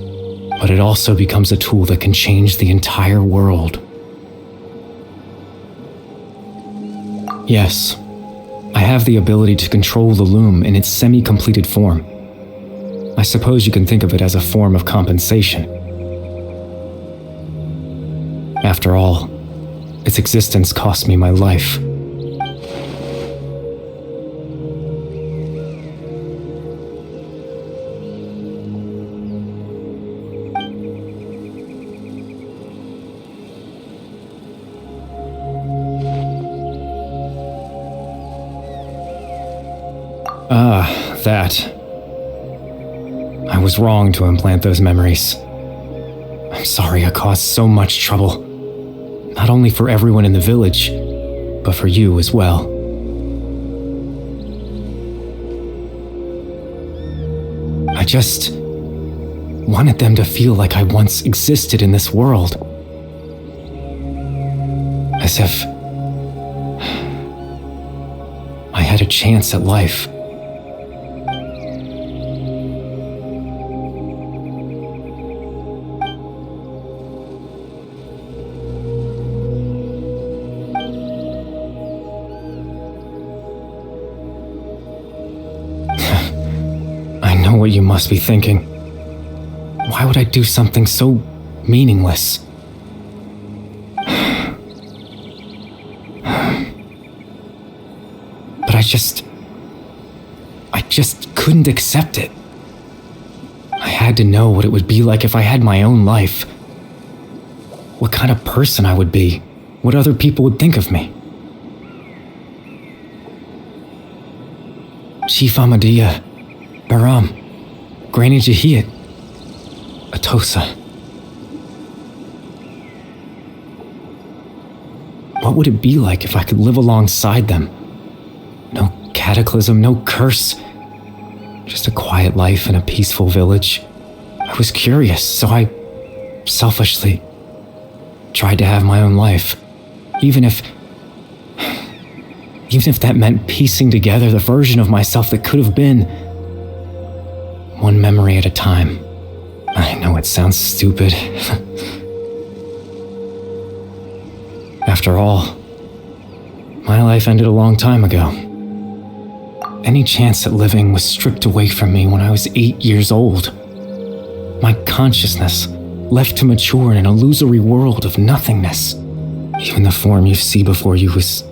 But it also becomes a tool that can change the entire world. Yes, I have the ability to control the loom in its semi-completed form. I suppose you can think of it as a form of compensation. After all, Its existence cost me my life. That. I was wrong to implant those memories. I'm sorry I caused so much trouble. Not only for everyone in the village, but for you as well. I just wanted them to feel like I once existed in this world. As if I had a chance at life. What you must be thinking. Why would I do something so meaningless? But I just couldn't accept it. I had to know what it would be like if I had my own life. What kind of person I would be. What other people would think of me. Chief Ahmadiyya, Baram, Granny Jahiyat, Atosa. What would it be like if I could live alongside them? No cataclysm, no curse. Just a quiet life in a peaceful village. I was curious, so I selfishly tried to have my own life. Even if that meant piecing together the version of myself that could have been. One memory at a time. I know it sounds stupid. After all, my life ended a long time ago. Any chance at living was stripped away from me when I was 8 years old. My consciousness left to mature in an illusory world of nothingness. Even the form you see before you was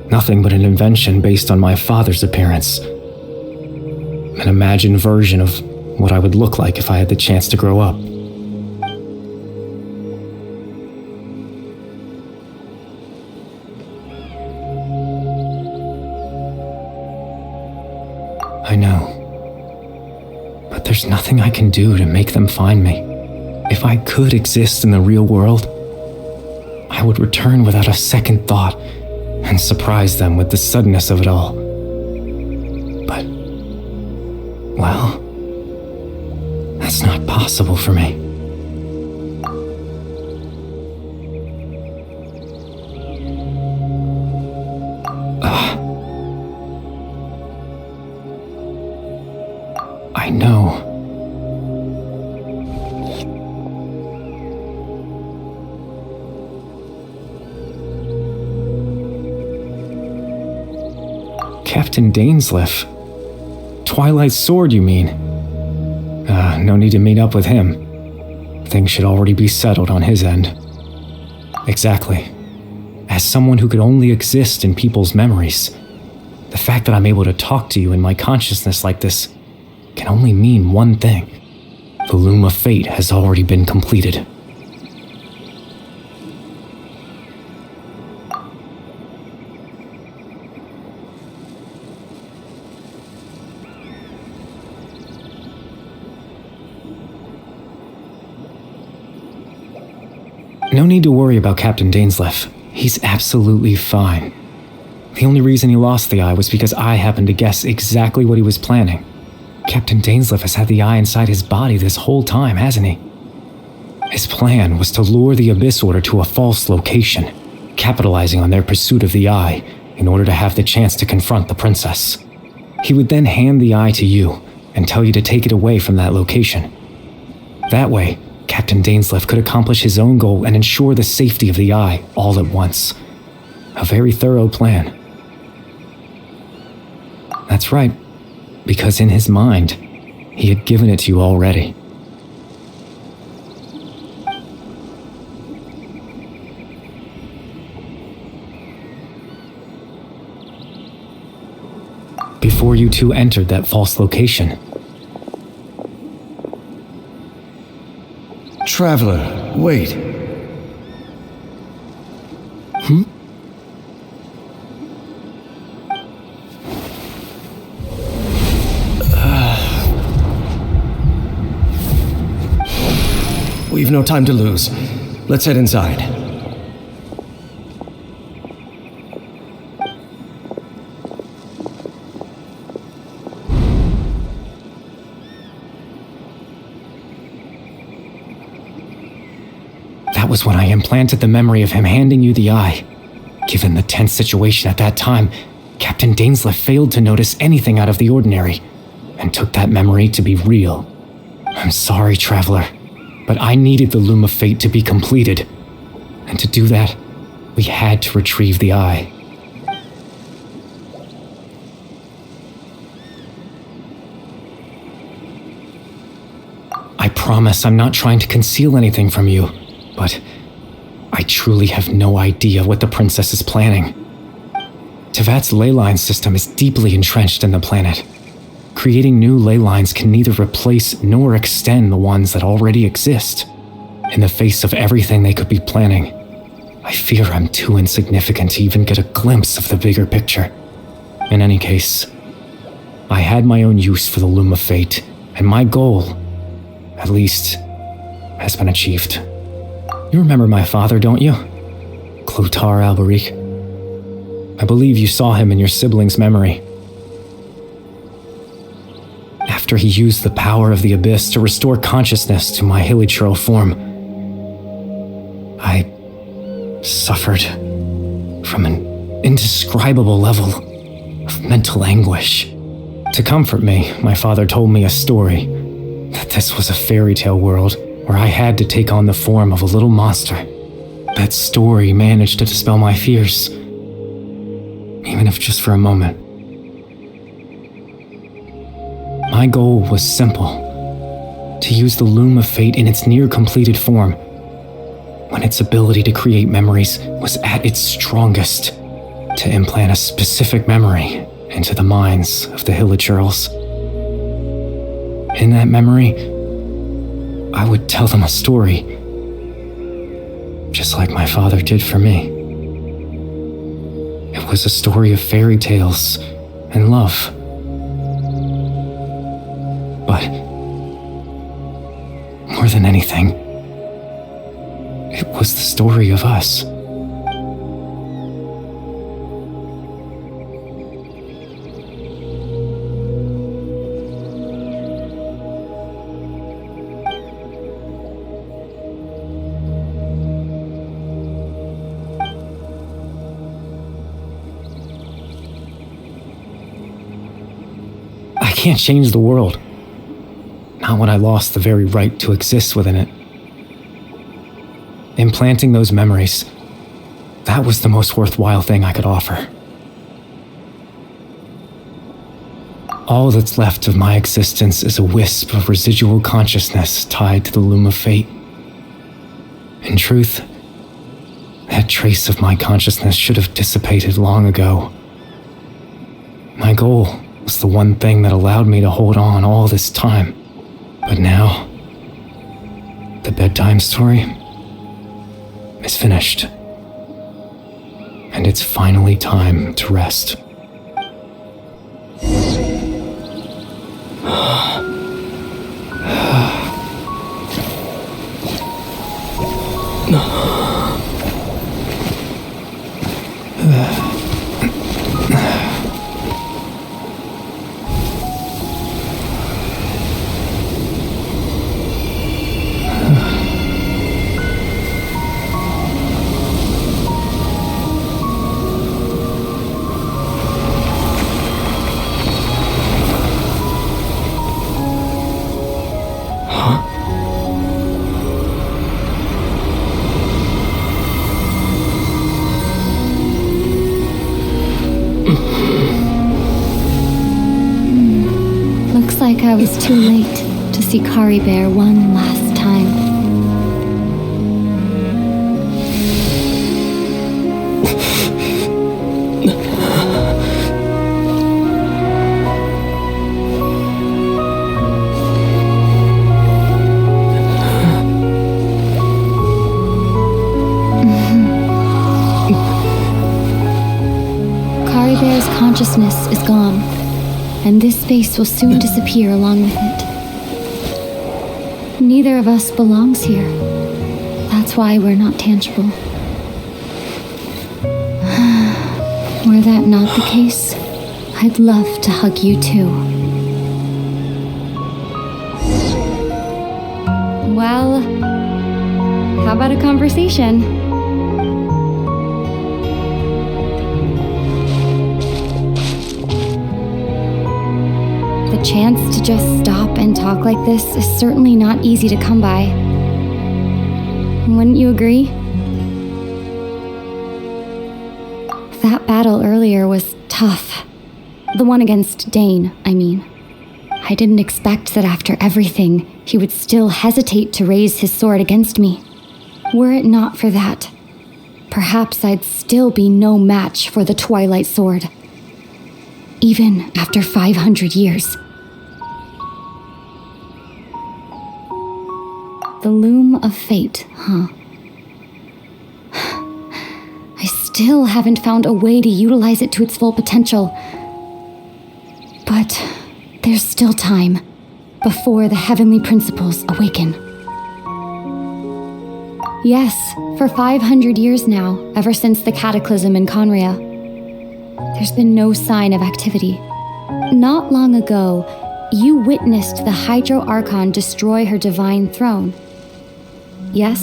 nothing but an invention based on my father's appearance. An imagined version of what I would look like if I had the chance to grow up. I know. But there's nothing I can do to make them find me. If I could exist in the real world, I would return without a second thought and surprise them with the suddenness of it all. But, well, that's not possible for me. I know. Captain Dainsleif. Twilight's sword, you mean? No need to meet up with him. Things should already be settled on his end. Exactly. As someone who could only exist in people's memories, the fact that I'm able to talk to you in my consciousness like this can only mean one thing. The loom of fate has already been completed. No need to worry about Captain Dainsleif. He's absolutely fine. The only reason he lost the eye was because I happened to guess exactly what he was planning. Captain Dainsleif has had the eye inside his body this whole time, hasn't he? His plan was to lure the Abyss Order to a false location, capitalizing on their pursuit of the eye in order to have the chance to confront the princess. He would then hand the eye to you and tell you to take it away from that location. That way, Captain Dainsleif could accomplish his own goal and ensure the safety of the eye all at once. A very thorough plan. That's right, because in his mind, he had given it to you already. before you two entered that false location. Traveler, wait. We've no time to lose. Let's head inside. That was when I implanted the memory of him handing you the eye. Given the tense situation at that time, Captain Dainsleif failed to notice anything out of the ordinary, and took that memory to be real. I'm sorry, Traveler, but I needed the Loom of Fate to be completed. And to do that, we had to retrieve the eye. I promise I'm not trying to conceal anything from you, but I truly have no idea what the princess is planning. Tevat's ley line system is deeply entrenched in the planet. Creating new ley lines can neither replace nor extend the ones that already exist. In the face of everything they could be planning, I fear I'm too insignificant to even get a glimpse of the bigger picture. In any case, I had my own use for the Loom of Fate, and my goal, at least, has been achieved. You remember my father, don't you? Clotar Alberic. I believe you saw him in your sibling's memory. After he used the power of the Abyss to restore consciousness to my hilichurl form, I suffered from an indescribable level of mental anguish. To comfort me, my father told me a story, that this was a fairy tale world where I had to take on the form of a little monster. That story managed to dispel my fears, even if just for a moment. My goal was simple: to use the Loom of Fate in its near-completed form, when its ability to create memories was at its strongest, to implant a specific memory into the minds of the hilichurls. In that memory, I would tell them a story, just like my father did for me. It was a story of fairy tales and love. But more than anything, it was the story of us. I can't change the world. Not when I lost the very right to exist within it. Implanting those memories, that was the most worthwhile thing I could offer. All that's left of my existence is a wisp of residual consciousness tied to the Loom of Fate. In truth, that trace of my consciousness should have dissipated long ago. My goal was the one thing that allowed me to hold on all this time. But now, the bedtime story is finished. And it's finally time to rest. Looks like I was too late to see Kari Bear one last time. consciousness is gone, and this space will soon disappear along with it. Neither of us belongs here. That's why we're not tangible. Were that not the case, I'd love to hug you too. Well, how about a conversation? The chance to just stop and talk like this is certainly not easy to come by. Wouldn't you agree? That battle earlier was tough. The one against Dane, I mean. I didn't expect that after everything, he would still hesitate to raise his sword against me. Were it not for that, perhaps I'd still be no match for the Twilight Sword. Even after 500 years. The loom of fate, huh? I still haven't found a way to utilize it to its full potential. But there's still time before the heavenly principles awaken. Yes, for 500 years now, ever since the cataclysm in Conria, there's been no sign of activity. Not long ago, you witnessed the Hydro Archon destroy her divine throne. Yes?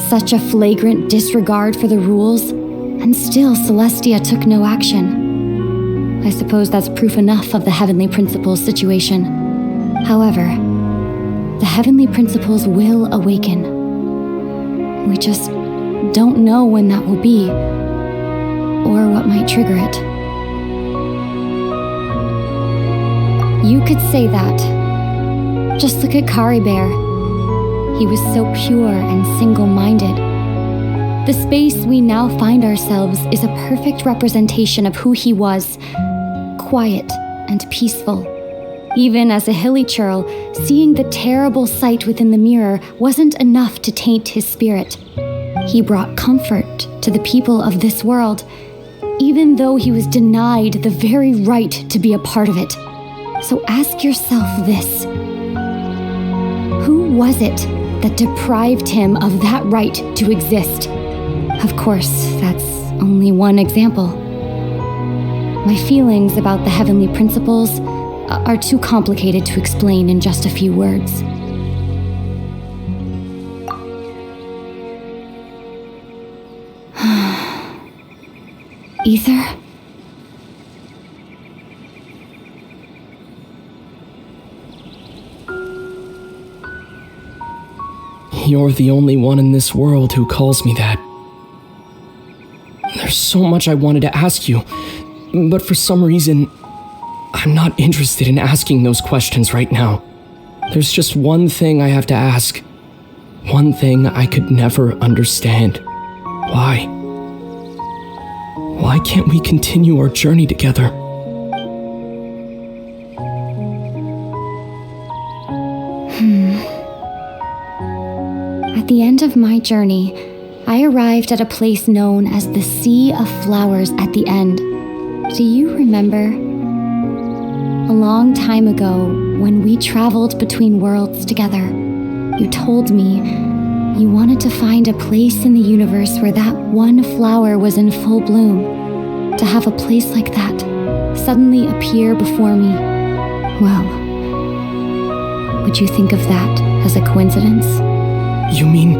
Such a flagrant disregard for the rules, and still Celestia took no action. I suppose that's proof enough of the heavenly principles situation. However, the heavenly principles will awaken. We just don't know when that will be, or what might trigger it. You could say that. Just look at Caribert. He was so pure and single-minded. The space we now find ourselves is a perfect representation of who he was. Quiet and peaceful. Even as a hilly churl, seeing the terrible sight within the mirror wasn't enough to taint his spirit. He brought comfort to the people of this world, even though he was denied the very right to be a part of it. So ask yourself this. Who was it that deprived him of that right to exist? Of course, that's only one example. My feelings about the heavenly principles are too complicated to explain in just a few words. Ether? You're the only one in this world who calls me that. There's so much I wanted to ask you, but for some reason, I'm not interested in asking those questions right now. There's just one thing I have to ask. One thing I could never understand. Why? Why can't we continue our journey together? At the end of my journey, I arrived at a place known as the Sea of Flowers at the end. Do you remember? A long time ago, when we traveled between worlds together, you told me you wanted to find a place in the universe where that one flower was in full bloom. To have a place like that suddenly appear before me. Well, would you think of that as a coincidence? You mean...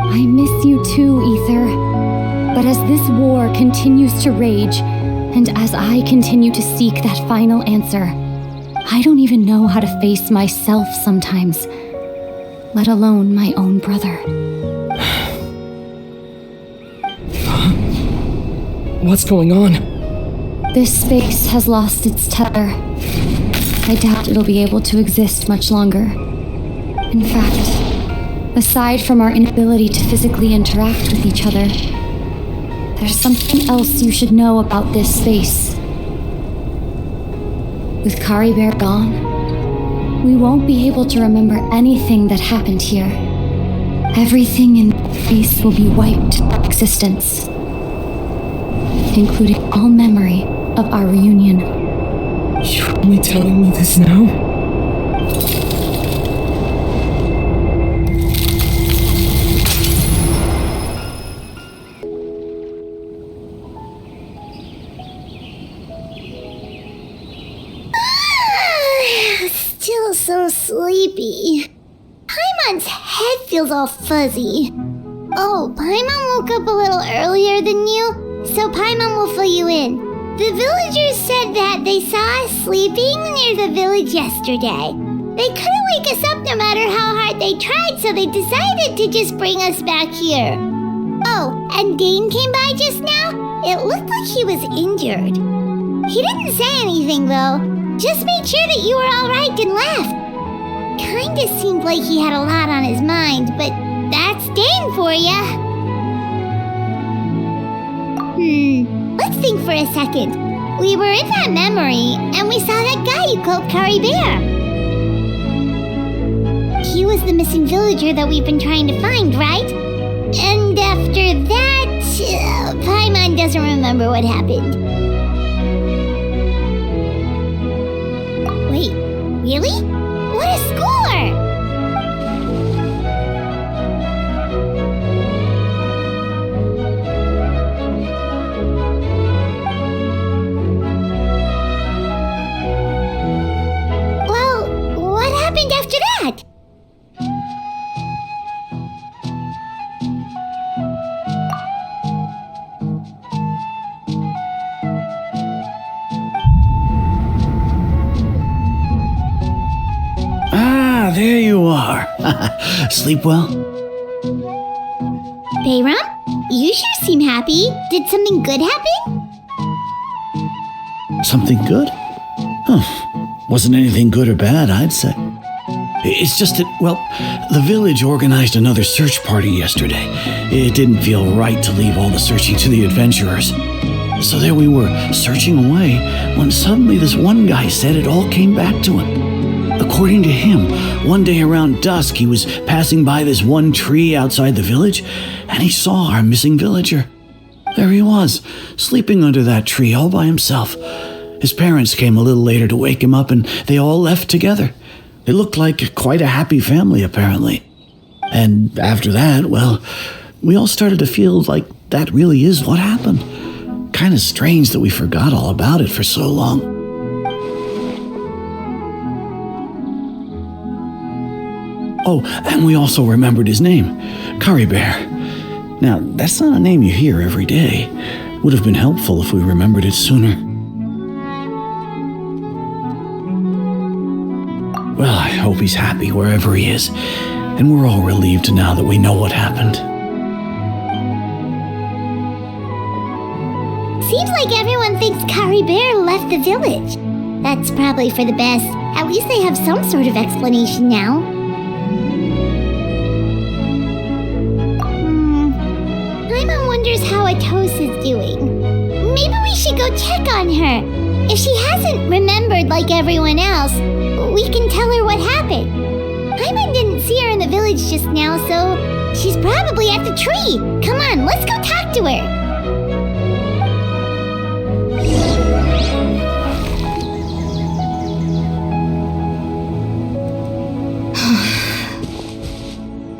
I miss you too, Ether. But as this war continues to rage, and as I continue to seek that final answer, I don't even know how to face myself sometimes, let alone my own brother. What's going on? This space has lost its tether. I doubt it'll be able to exist much longer. In fact, aside from our inability to physically interact with each other, there's something else you should know about this space. With Caribert gone, we won't be able to remember anything that happened here. Everything in this space will be wiped from existence. including all memory of our reunion. You're only telling me this now? Still so sleepy. Paimon's head feels all fuzzy. Oh, Paimon woke up a little earlier than you, so Paimon will fill you in. The villagers said that they saw us sleeping near the village yesterday. They couldn't wake us up no matter how hard they tried, so they decided to just bring us back here. Oh, and Dane came by just now. It looked like he was injured. He didn't say anything, though. Just made sure that you were all right and left. Kinda seemed like he had a lot on his mind, but that's Dane for ya. Let's think for a second. We were in that memory, and we saw that guy you called Curry Bear. He was the missing villager that we've been trying to find, right? And after that, Paimon doesn't remember what happened. Wait, really? What a score! Well, what happened after that? There you are. Sleep well? Bayram, you sure seem happy. Did something good happen? Something good? Wasn't anything good or bad, I'd say. It's just that, well, the village organized another search party yesterday. It didn't feel right to leave all the searching to the adventurers. So there we were, searching away, when suddenly this one guy said it all came back to him. According to him, one day around dusk, he was passing by this one tree outside the village, and he saw our missing villager. There he was, sleeping under that tree all by himself. His parents came a little later to wake him up, and they all left together. They looked like quite a happy family, apparently. And after that, well, we all started to feel like that really is what happened. Kind of strange that we forgot all about it for so long. Oh, and we also remembered his name, Curry Bear. Now, that's not a name you hear every day. Would have been helpful if we remembered it sooner. Well, I hope he's happy wherever he is, and we're all relieved now that we know what happened. Seems like everyone thinks Curry Bear left the village. That's probably for the best. At least they have some sort of explanation now. Paimon wonders how Atosa's doing. Maybe we should go check on her. If she hasn't remembered like everyone else, we can tell her what happened. Paimon didn't see her in the village just now, so she's probably at the tree. Come on, let's go talk to her.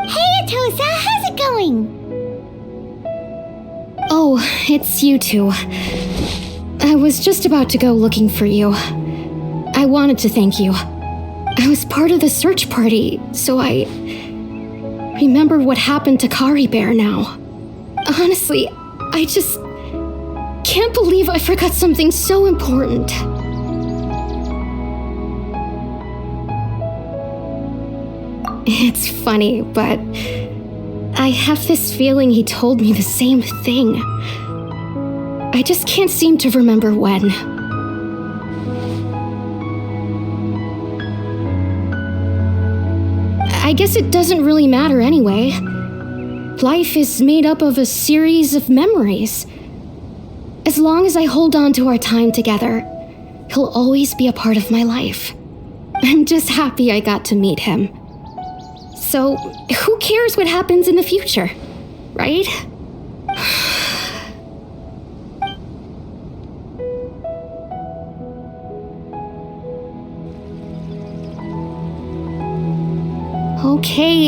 Hey, Atosa, how's it going? Oh, it's you two. I was just about to go looking for you. I wanted to thank you. I was part of the search party, so I remember what happened to Curry Bear now. Honestly, I just can't believe I forgot something so important. It's funny, but I have this feeling he told me the same thing. I just can't seem to remember when. I guess it doesn't really matter anyway. Life is made up of a series of memories. As long as I hold on to our time together, he'll always be a part of my life. I'm just happy I got to meet him. So, who cares what happens in the future, right?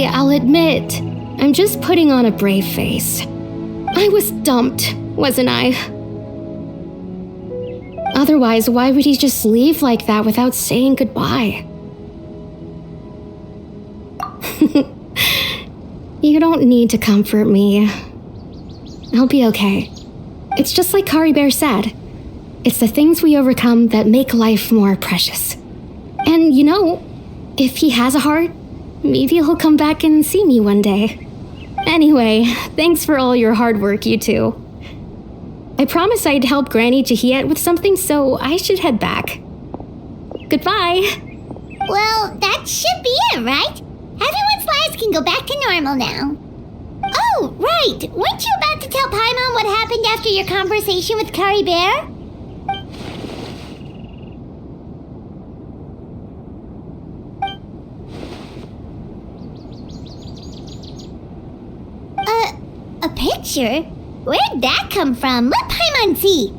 Okay, I'll admit, I'm just putting on a brave face. I was dumped, wasn't I? Otherwise, why would he just leave like that without saying goodbye? You don't need to comfort me. I'll be okay. It's just like Kari Bear said. It's the things we overcome that make life more precious. And you know, if he has a heart, maybe he'll come back and see me one day. Anyway, thanks for all your hard work, you two. I promised I'd help Granny Jahiet with something, so I should head back. Goodbye. Well, that should be it, right? Everyone's lives can go back to normal now. Oh, right! Weren't you about to tell Paimon what happened after your conversation with Kari Bear? A picture? Where'd that come from? Let Paimon see.